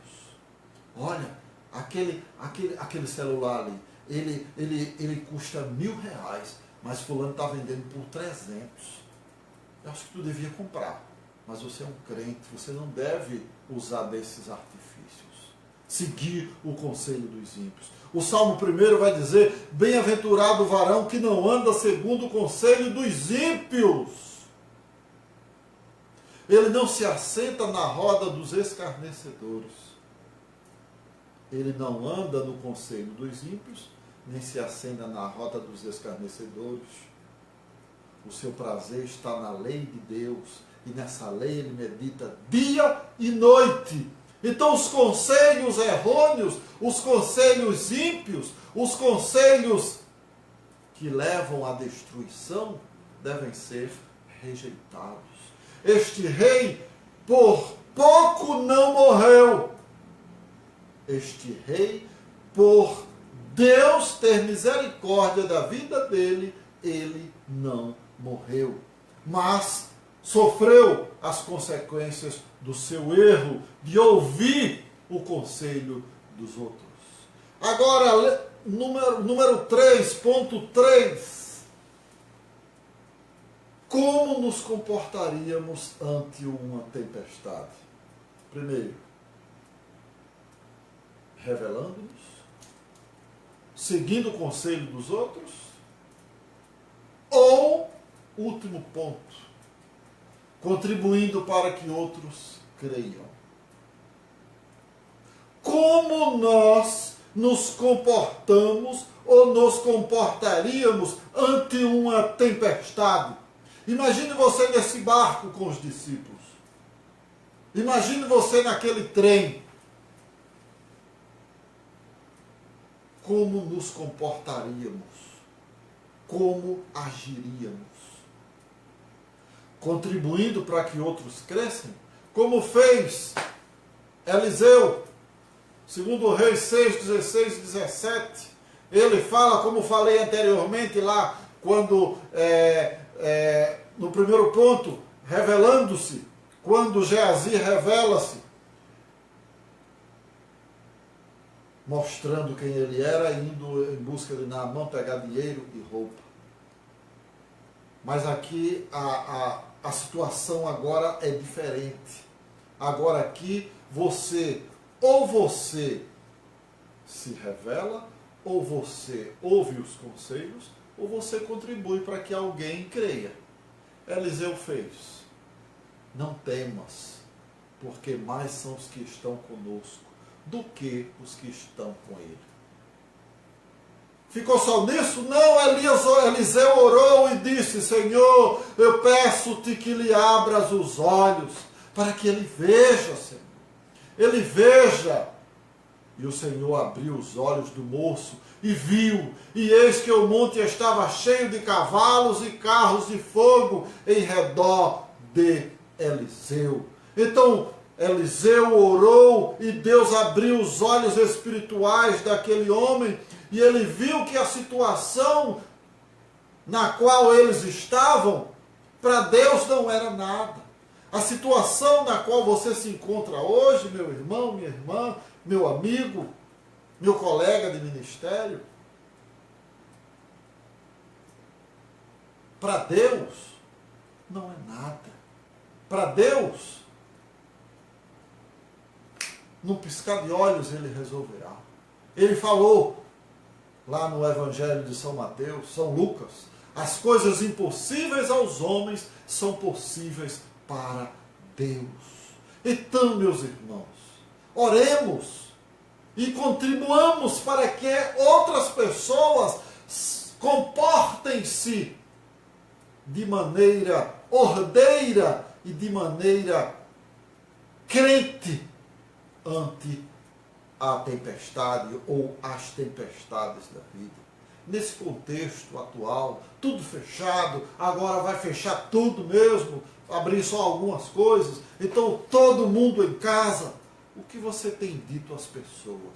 Olha, aquele celular ali, ele custa R$1.000, mas fulano está vendendo por 300. Eu acho que tu devia comprar, mas você é um crente, você não deve usar desses artifícios. Seguir o conselho dos ímpios. O Salmo 1 vai dizer: bem-aventurado o varão que não anda segundo o conselho dos ímpios. Ele não se assenta na roda dos escarnecedores. Ele não anda no conselho dos ímpios, nem se assenta na roda dos escarnecedores. O seu prazer está na lei de Deus, e nessa lei ele medita dia e noite. Então os conselhos errôneos, os conselhos ímpios, os conselhos que levam à destruição devem ser rejeitados. Este rei por pouco não morreu. Este rei, por Deus ter misericórdia da vida dele, ele não morreu. Mas sofreu as consequências do seu erro de ouvir o conselho dos outros. Agora, número 3.3. Como nos comportaríamos ante uma tempestade? Primeiro, revelando-nos, seguindo o conselho dos outros, ou, último ponto, contribuindo para que outros creiam. Como nós nos comportamos ou nos comportaríamos ante uma tempestade? Imagine você nesse barco com os discípulos. Imagine você naquele trem. Como nos comportaríamos? Como agiríamos? Contribuindo para que outros crescem? Como fez Eliseu, segundo Reis 6, 16 e 17. Ele fala, como falei anteriormente lá, quando no primeiro ponto, revelando-se, quando Geazi revela-se, mostrando quem ele era, indo em busca de Naamã pegar dinheiro e roupa. Mas aqui a situação agora é diferente. Agora aqui você se revela, ou você ouve os conselhos, ou você contribui para que alguém creia. Eliseu fez: não temas, porque mais são os que estão conosco do que os que estão com ele. Ficou só nisso? Não, Eliseu orou e disse: Senhor, eu peço-te que lhe abras os olhos, para que ele veja, Senhor. Ele veja. E o Senhor abriu os olhos do moço e viu, e eis que o monte estava cheio de cavalos e carros de fogo em redor de Eliseu. Então, Eliseu orou e Deus abriu os olhos espirituais daquele homem, e ele viu que a situação na qual eles estavam, para Deus não era nada. A situação na qual você se encontra hoje, meu irmão, minha irmã, meu amigo, meu colega de ministério, para Deus não é nada. Para Deus, num piscar de olhos ele resolverá. Ele falou lá no Evangelho de São Mateus, São Lucas: as coisas impossíveis aos homens são possíveis para Deus. Então, meus irmãos, oremos e contribuamos para que outras pessoas comportem-se de maneira ordeira e de maneira crente ante a tempestade ou as tempestades da vida. Nesse contexto atual, tudo fechado, agora vai fechar tudo mesmo, abrir só algumas coisas, então todo mundo em casa. O que você tem dito às pessoas?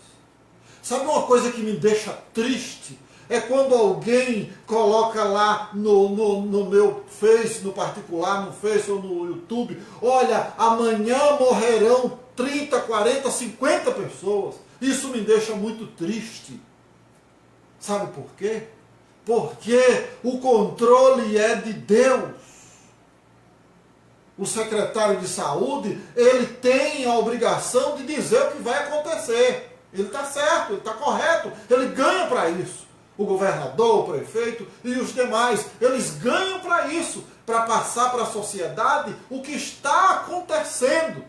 Sabe uma coisa que me deixa triste? É quando alguém coloca lá no meu Face, no particular, no Face ou no YouTube, olha, amanhã morrerão 30, 40, 50 pessoas. Isso me deixa muito triste. Sabe por quê? Porque o controle é de Deus. O secretário de saúde, ele tem a obrigação de dizer o que vai acontecer. Ele está certo, ele está correto, ele ganha para isso. O governador, o prefeito e os demais, eles ganham para isso, para passar para a sociedade o que está acontecendo.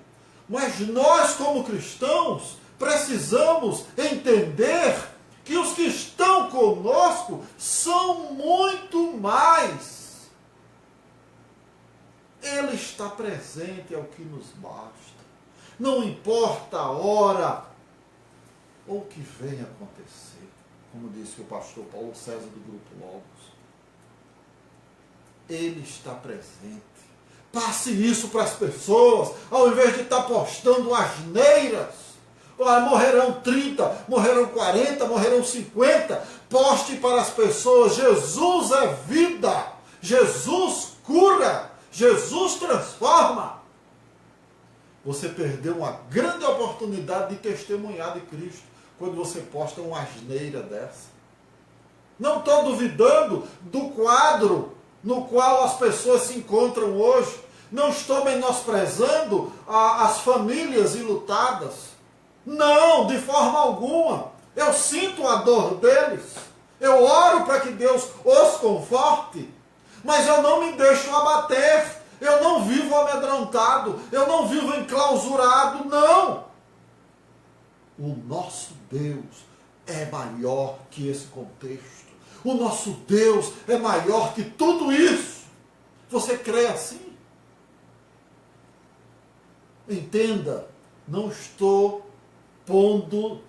Mas nós, como cristãos, precisamos entender que os que estão conosco são muito mais. Ele está presente, é o que nos basta. Não importa a hora ou o que venha acontecer, como disse o pastor Paulo César do Grupo Logos. Ele está presente. Passe isso para as pessoas, ao invés de estar postando asneiras. Morrerão 30, morrerão 40, morrerão 50. Poste para as pessoas: Jesus é vida, Jesus cura, Jesus transforma. Você perdeu uma grande oportunidade de testemunhar de Cristo quando você posta uma asneira dessa. Não estou duvidando do quadro no qual as pessoas se encontram hoje. Não estou menosprezando as famílias enlutadas. Não, de forma alguma. Eu sinto a dor deles. Eu oro para que Deus os conforte. Mas eu não me deixo abater. Eu não vivo amedrontado. Eu não vivo enclausurado. Não. O nosso Deus é maior que esse contexto. O nosso Deus é maior que tudo isso. Você crê assim? Entenda, não estou pondo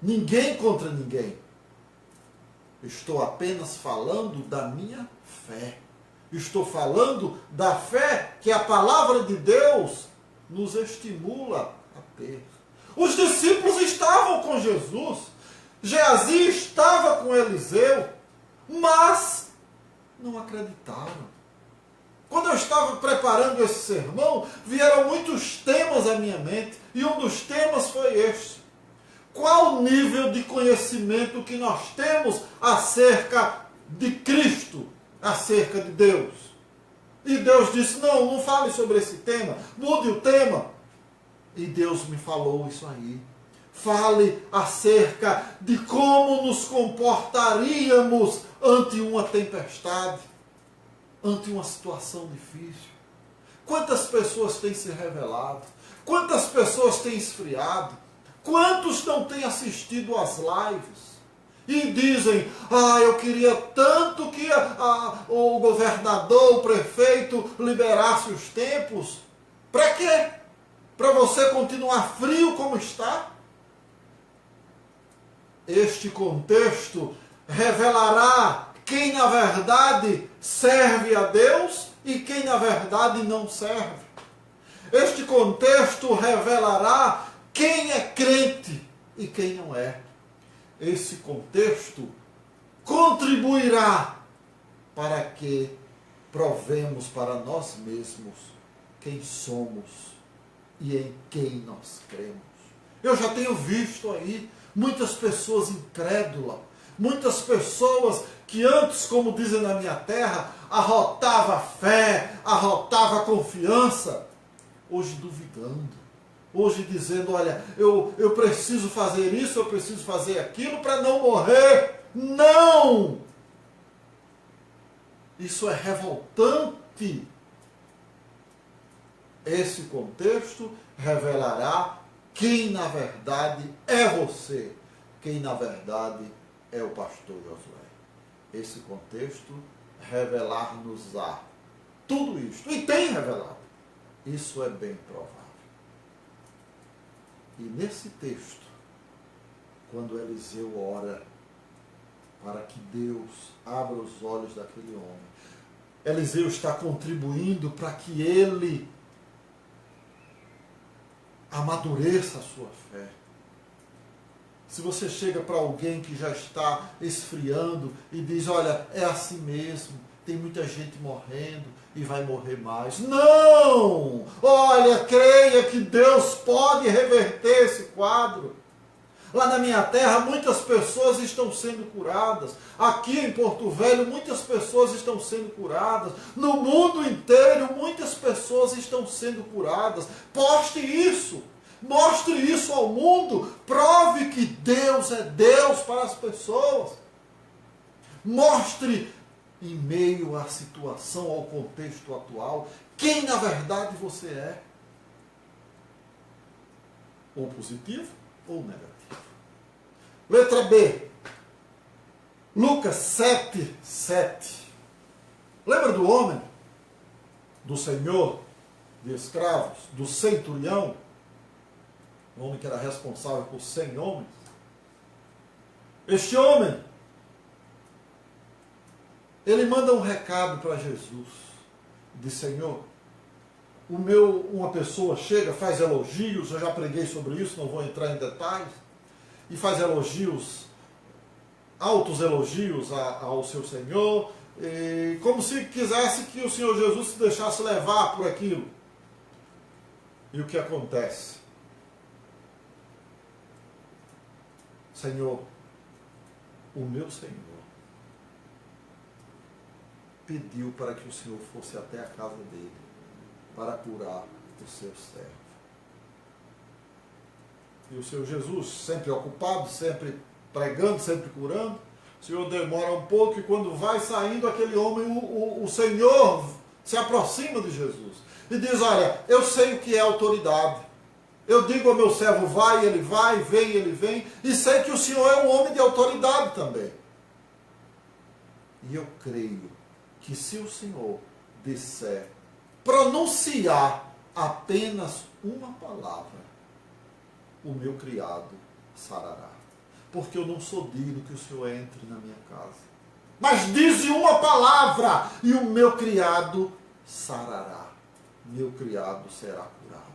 ninguém contra ninguém. Estou apenas falando da minha fé. Estou falando da fé que a palavra de Deus nos estimula a ter. Os discípulos estavam com Jesus. Geazi estava com Eliseu, mas não acreditaram. Quando eu estava preparando esse sermão, vieram muitos temas à minha mente, e um dos temas foi este: qual o nível de conhecimento que nós temos acerca de Cristo, acerca de Deus? E Deus disse: não fale sobre esse tema, mude o tema. E Deus me falou isso aí. Fale acerca de como nos comportaríamos ante uma tempestade, ante uma situação difícil. Quantas pessoas têm se revelado? Quantas pessoas têm esfriado? Quantos não têm assistido às lives? E dizem: eu queria tanto que o governador, o prefeito liberasse os templos. Para quê? Para você continuar frio como está? Este contexto revelará quem na verdade serve a Deus e quem na verdade não serve. Este contexto revelará quem é crente e quem não é. Esse contexto contribuirá para que provemos para nós mesmos quem somos e em quem nós cremos. Eu já tenho visto aí muitas pessoas incrédulas, muitas pessoas que antes, como dizem na minha terra, arrotava fé, arrotava confiança, hoje duvidando, hoje dizendo: olha, eu preciso fazer isso, eu preciso fazer aquilo para não morrer. Não! Isso é revoltante. Esse contexto revelará quem na verdade é você, quem na verdade é o pastor Josué. Esse contexto revelar-nos-á tudo isto, e tem revelado. Isso é bem provável. E nesse texto, quando Eliseu ora para que Deus abra os olhos daquele homem, Eliseu está contribuindo para que ele amadureça a sua fé. Se você chega para alguém que já está esfriando e diz, olha, é assim mesmo, tem muita gente morrendo e vai morrer mais. Não! Olha, creia que Deus pode reverter esse quadro. Lá na minha terra, muitas pessoas estão sendo curadas. Aqui em Porto Velho, muitas pessoas estão sendo curadas. No mundo inteiro, muitas pessoas estão sendo curadas. Poste isso. Mostre isso ao mundo. Prove que Deus é Deus para as pessoas. Mostre, em meio à situação, ao contexto atual, quem na verdade você é. Ou positivo ou negativo. Letra B. Lucas 7, 7. Lembra do homem? Do senhor de escravos? Do centurião? O homem que era responsável por 100 homens. Este homem, ele manda um recado para Jesus. Diz, Senhor, uma pessoa chega, faz elogios, eu já preguei sobre isso, não vou entrar em detalhes, e faz elogios, altos elogios ao seu Senhor, como se quisesse que o Senhor Jesus se deixasse levar por aquilo. E o que acontece? Senhor, o meu Senhor pediu para que o Senhor fosse até a casa dele para curar o seu servo. E o Senhor Jesus, sempre ocupado, sempre pregando, sempre curando, o Senhor demora um pouco e quando vai saindo aquele homem, o Senhor se aproxima de Jesus e diz, olha, eu sei o que é autoridade. Eu digo ao meu servo, vai, vem, ele vem, e sei que o Senhor é um homem de autoridade também. E eu creio que se o Senhor disser, pronunciar apenas uma palavra, o meu criado sarará. Porque eu não sou digno que o Senhor entre na minha casa. Mas dize uma palavra e o meu criado sarará. Meu criado será curado.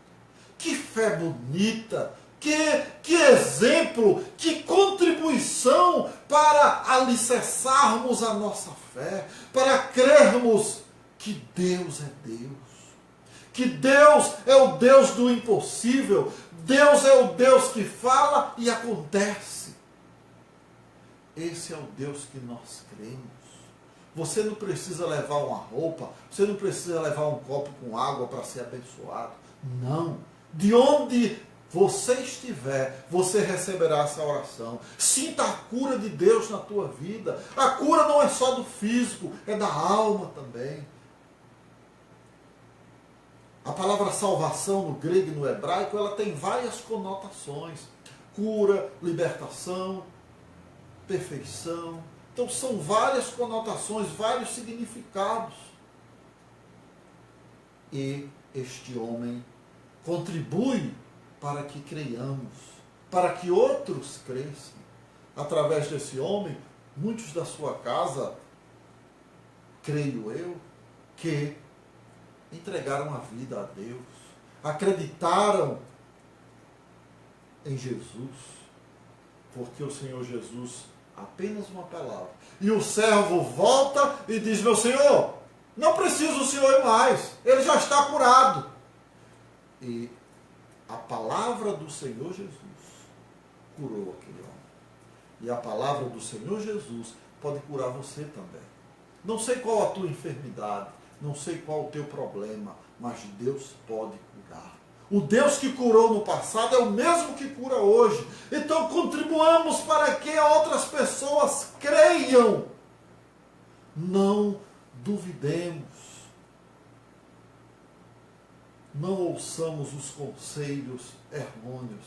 Que fé bonita! Que exemplo! Que contribuição para alicerçarmos a nossa fé, para crermos que Deus é Deus. Que Deus é o Deus do impossível. Deus é o Deus que fala e acontece. Esse é o Deus que nós cremos. Você não precisa levar uma roupa, você não precisa levar um copo com água para ser abençoado. Não. De onde você estiver, você receberá essa oração. Sinta a cura de Deus na tua vida. A cura não é só do físico, é da alma também. A palavra salvação no grego e no hebraico, ela tem várias conotações. Cura, libertação, perfeição. Então são várias conotações, vários significados. E este homem contribui para que creiamos, para que outros cresçam. Através desse homem, muitos da sua casa, creio eu, que entregaram a vida a Deus, acreditaram em Jesus, porque o Senhor Jesus, apenas uma palavra, e o servo volta e diz, meu Senhor, não precisa o Senhor ir mais, ele já está curado. E a palavra do Senhor Jesus curou aquele homem. E a palavra do Senhor Jesus pode curar você também. Não sei qual a tua enfermidade, não sei qual o teu problema, mas Deus pode curar. O Deus que curou no passado é o mesmo que cura hoje. Então contribuamos para que outras pessoas creiam. Não duvidemos. Não ouçamos os conselhos errôneos,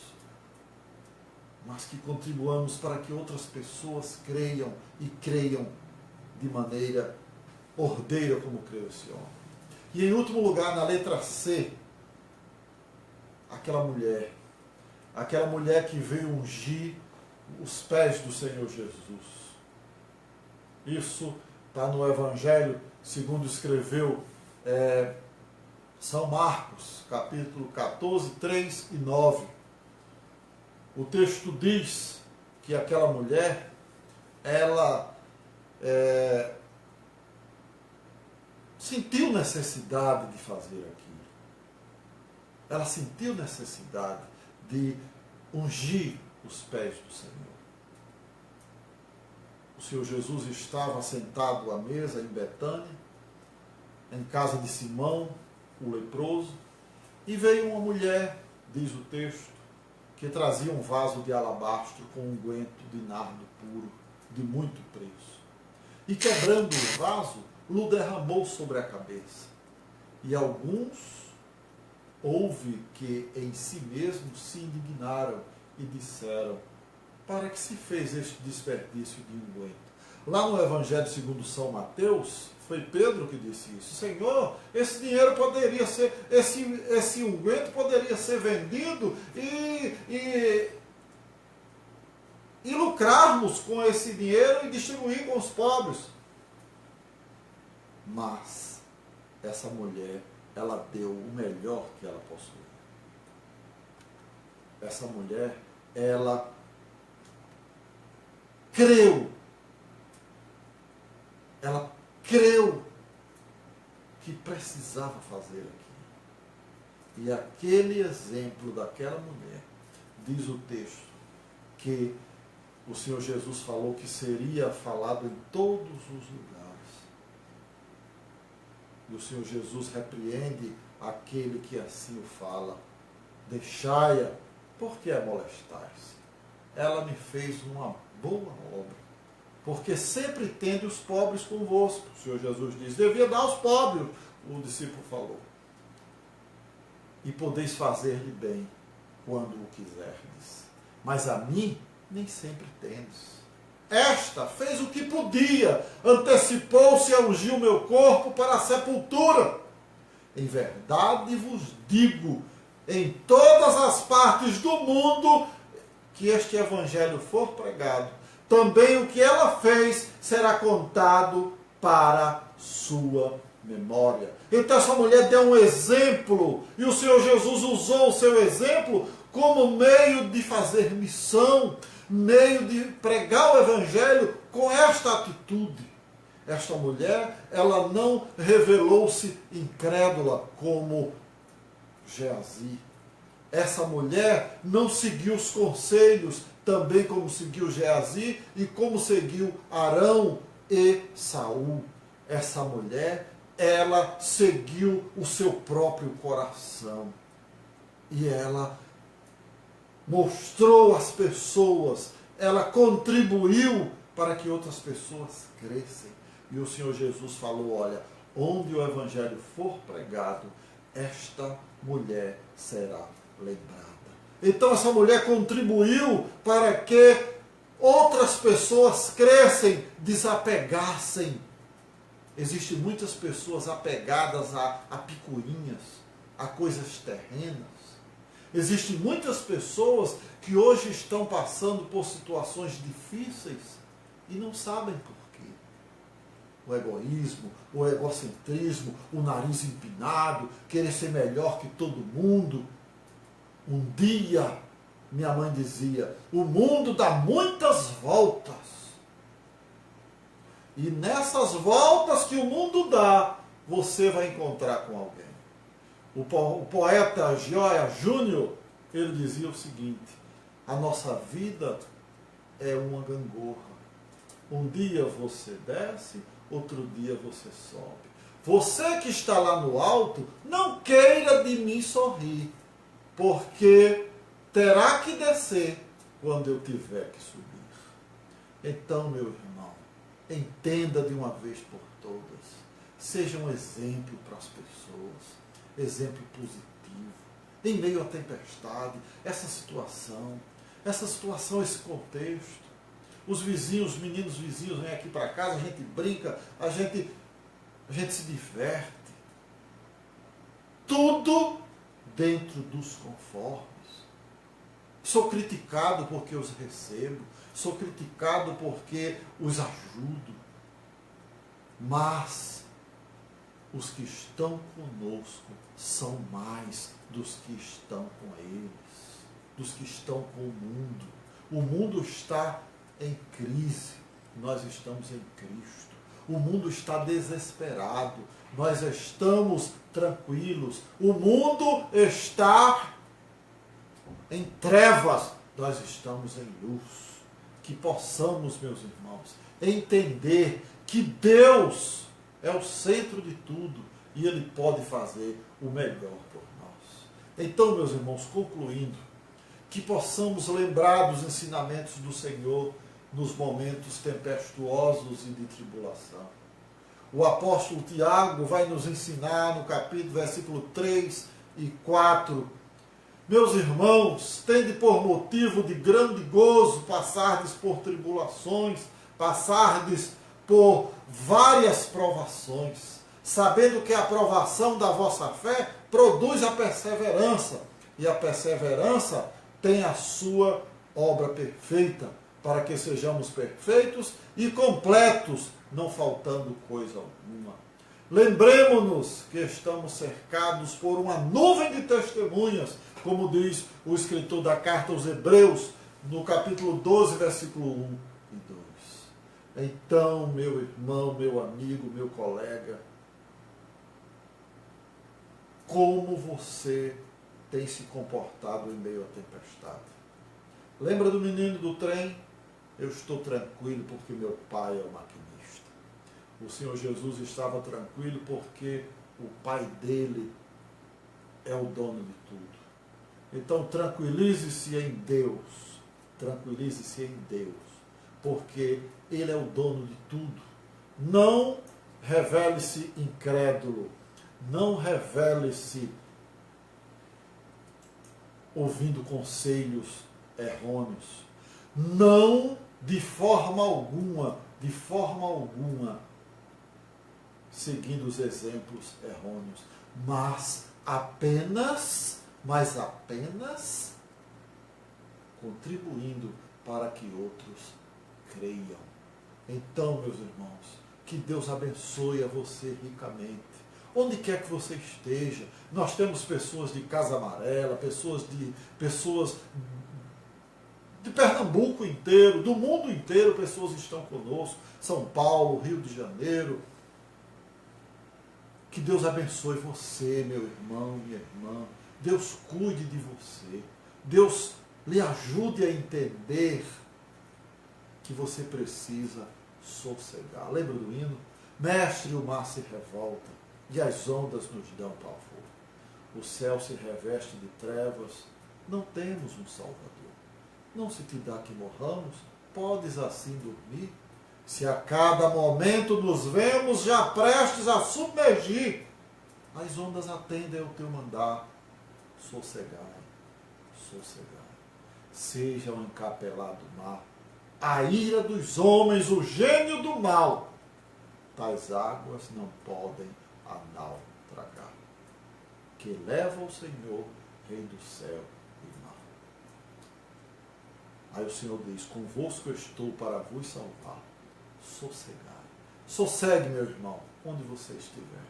mas que contribuamos para que outras pessoas creiam e creiam de maneira ordeira como creu esse homem. E em último lugar, na letra C, aquela mulher que veio ungir os pés do Senhor Jesus. Isso está no Evangelho, segundo escreveu São Marcos, capítulo 14, 3 e 9. O texto diz que aquela mulher, ela sentiu necessidade de fazer aquilo. Ela sentiu necessidade de ungir os pés do Senhor. O Senhor Jesus estava sentado à mesa em Betânia, em casa de Simão, o leproso, e veio uma mulher, diz o texto, que trazia um vaso de alabastro com unguento de nardo puro, de muito preço. E quebrando o vaso, lhe derramou sobre a cabeça. E alguns houve que em si mesmos se indignaram e disseram: para que se fez este desperdício de unguento? Lá no Evangelho segundo São Mateus, foi Pedro que disse isso. Senhor, esse dinheiro poderia ser, esse unguento poderia ser vendido e lucrarmos com esse dinheiro e distribuir com os pobres. Mas essa mulher, ela deu o melhor que ela possuía. Essa mulher, ela creu que precisava fazer aquilo. E aquele exemplo daquela mulher, diz o texto, que o Senhor Jesus falou que seria falado em todos os lugares. E o Senhor Jesus repreende aquele que assim o fala. Deixai-a, porque a molestais. Ela me fez uma boa obra. Porque sempre tende os pobres convosco. O Senhor Jesus diz, devia dar aos pobres, o discípulo falou. E podeis fazer-lhe bem, quando o quiserdes. Mas a mim, nem sempre tendes. Esta fez o que podia, antecipou-se a ungir o meu corpo para a sepultura. Em verdade vos digo, em todas as partes do mundo, que este evangelho for pregado, também o que ela fez será contado para sua memória. Então essa mulher deu um exemplo, e o Senhor Jesus usou o seu exemplo como meio de fazer missão, meio de pregar o evangelho com esta atitude. Esta mulher, ela não revelou-se incrédula como Geazi. Essa mulher não seguiu os conselhos, também como seguiu Geazi e como seguiu Arão e Saul. Essa mulher, ela seguiu o seu próprio coração. E ela mostrou às pessoas, ela contribuiu para que outras pessoas crescem. E o Senhor Jesus falou, olha, onde o evangelho for pregado, esta mulher será lembrada. Então essa mulher contribuiu para que outras pessoas crescem, desapegassem. Existem muitas pessoas apegadas a picuinhas, a coisas terrenas. Existem muitas pessoas que hoje estão passando por situações difíceis e não sabem por quê. O egoísmo, o egocentrismo, o nariz empinado, querer ser melhor que todo mundo. Um dia, minha mãe dizia, o mundo dá muitas voltas. E nessas voltas que o mundo dá, você vai encontrar com alguém. O poeta Gioia Júnior, ele dizia o seguinte, a nossa vida é uma gangorra. Um dia você desce, outro dia você sobe. Você que está lá no alto, não queira de mim sorrir, porque terá que descer quando eu tiver que subir. Então, meu irmão, entenda de uma vez por todas, seja um exemplo para as pessoas, exemplo positivo, em meio à tempestade, essa situação, esse contexto. Os vizinhos, os meninos vizinhos vêm aqui para casa, a gente brinca, a gente se diverte. Tudo dentro dos conformes. Sou criticado porque os recebo, sou criticado porque os ajudo. Mas os que estão conosco são mais dos que estão com eles, dos que estão com o mundo. O mundo está em crise, nós estamos em Cristo. O mundo está desesperado, nós estamos tranquilos. O mundo está em trevas, nós estamos em luz. Que possamos, meus irmãos, entender que Deus é o centro de tudo e Ele pode fazer o melhor por nós. Então, meus irmãos, concluindo, que possamos lembrar dos ensinamentos do Senhor nos momentos tempestuosos e de tribulação. O apóstolo Tiago vai nos ensinar no capítulo, versículo 3 e 4. Meus irmãos, tende por motivo de grande gozo passardes por tribulações, passardes por várias provações, sabendo que a provação da vossa fé produz a perseverança, e a perseverança tem a sua obra perfeita, para que sejamos perfeitos e completos, não faltando coisa alguma. Lembremos-nos que estamos cercados por uma nuvem de testemunhas, como diz o escritor da carta aos Hebreus, no capítulo 12, versículo 1 e 2. Então, meu irmão, meu amigo, meu colega, como você tem se comportado em meio à tempestade? Lembra do menino do trem? Eu estou tranquilo porque meu pai é o maquinista. O Senhor Jesus estava tranquilo porque o pai dele é o dono de tudo. Então tranquilize-se em Deus, tranquilize-se em Deus, porque Ele é o dono de tudo. Não revele-se incrédulo, não revele-se ouvindo conselhos errôneos. Não, de forma alguma, seguindo os exemplos errôneos, mas apenas contribuindo para que outros creiam. Então, meus irmãos, que Deus abençoe a você ricamente. Onde quer que você esteja, nós temos pessoas de Casa Amarela, pessoas de Pernambuco inteiro, do mundo inteiro, pessoas estão conosco, São Paulo, Rio de Janeiro. Que Deus abençoe você, meu irmão, minha irmã. Deus cuide de você. Deus lhe ajude a entender que você precisa sossegar. Lembra do hino? Mestre, o mar se revolta e as ondas nos dão pavor. O céu se reveste de trevas, não temos um Salvador. Não se te dá que morramos, podes assim dormir? Se a cada momento nos vemos já prestes a submergir, as ondas atendem ao teu mandar. Sossegai, sossegai. Seja o encapelado mar, a ira dos homens, o gênio do mal. Tais águas não podem a nau tragar. Que leva o Senhor, Rei do céu e mar. Aí o Senhor diz, convosco estou para vos salvar. Sossegai. Sossegue, meu irmão, onde você estiver.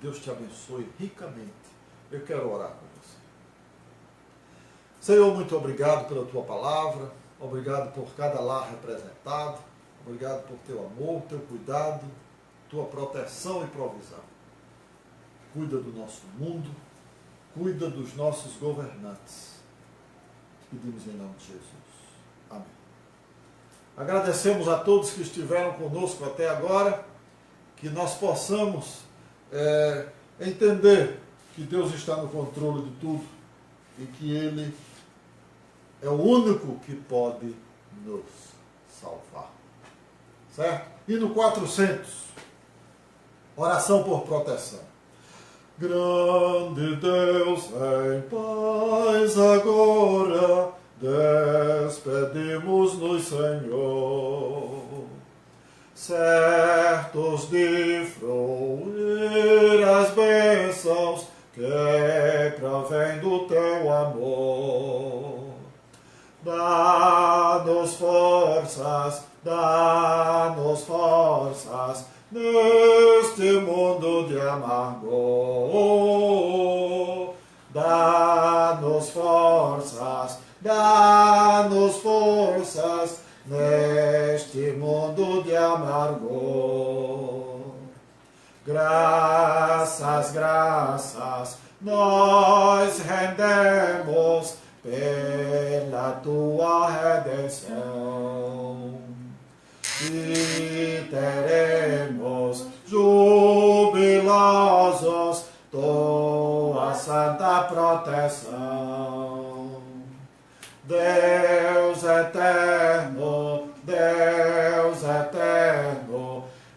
Deus te abençoe ricamente. Eu quero orar com você. Senhor, muito obrigado pela tua palavra. Obrigado por cada lar representado. Obrigado por teu amor, teu cuidado, tua proteção e provisão. Cuida do nosso mundo. Cuida dos nossos governantes. Pedimos em nome de Jesus. Amém. Agradecemos a todos que estiveram conosco até agora, que nós possamos entender que Deus está no controle de tudo e que Ele é o único que pode nos salvar. Certo? E no 400, oração por proteção. Grande Deus, em paz agora, despedimos-nos, Senhor, certos de fruir as bênçãos que provém do teu amor. Dá-nos forças neste mundo de amargor. Dá-nos forças neste mundo de amargor. Graças, graças, nós rendemos pela tua redenção. E teremos jubilosos tua santa proteção. Deus eterno,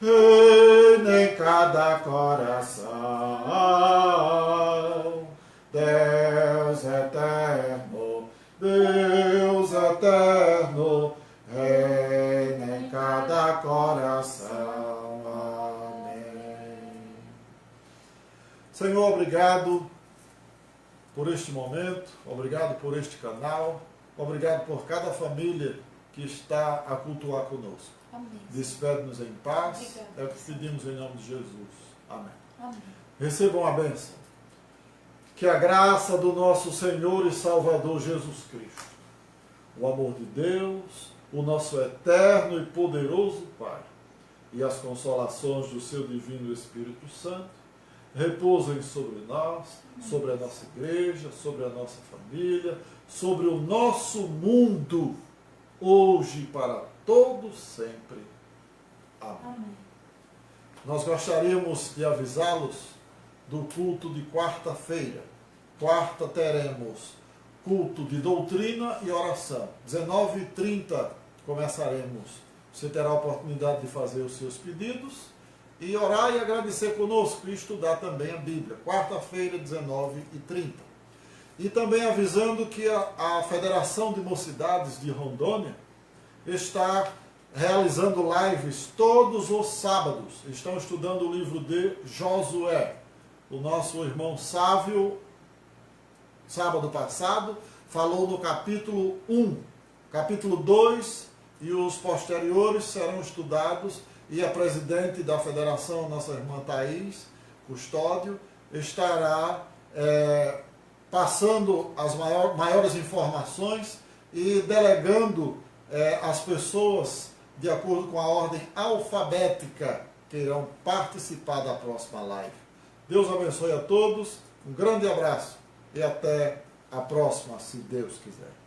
reina em cada coração. Deus eterno, reina em cada coração. Amém. Senhor, obrigado por este momento, obrigado por este canal, obrigado por cada família que está a cultuar conosco. Amém. Despede-nos em paz, Obrigada. é o que pedimos em nome de Jesus. Amém. Amém. Recebam a bênção. Que a graça do nosso Senhor e Salvador Jesus Cristo, o amor de Deus, o nosso eterno e poderoso Pai, e as consolações do seu divino Espírito Santo, repousem sobre nós, sobre a nossa igreja, sobre a nossa família, sobre o nosso mundo, hoje e para todos sempre. Amém. Amém. Nós gostaríamos de avisá-los do culto de quarta-feira. Quarta teremos culto de doutrina e oração. 19h30 começaremos. Você terá a oportunidade de fazer os seus pedidos e orar e agradecer conosco e estudar também a Bíblia. Quarta-feira, 19h30. E também avisando que a Federação de Mocidades de Rondônia está realizando lives todos os sábados. Estão estudando o livro de Josué. O nosso irmão Sávio, sábado passado, falou no capítulo 1. Capítulo 2 e os posteriores serão estudados, e a presidente da federação, nossa irmã Thaís Custódio, estará passando as maiores informações e delegando as pessoas de acordo com a ordem alfabética que irão participar da próxima live. Deus abençoe a todos, um grande abraço e até a próxima, se Deus quiser.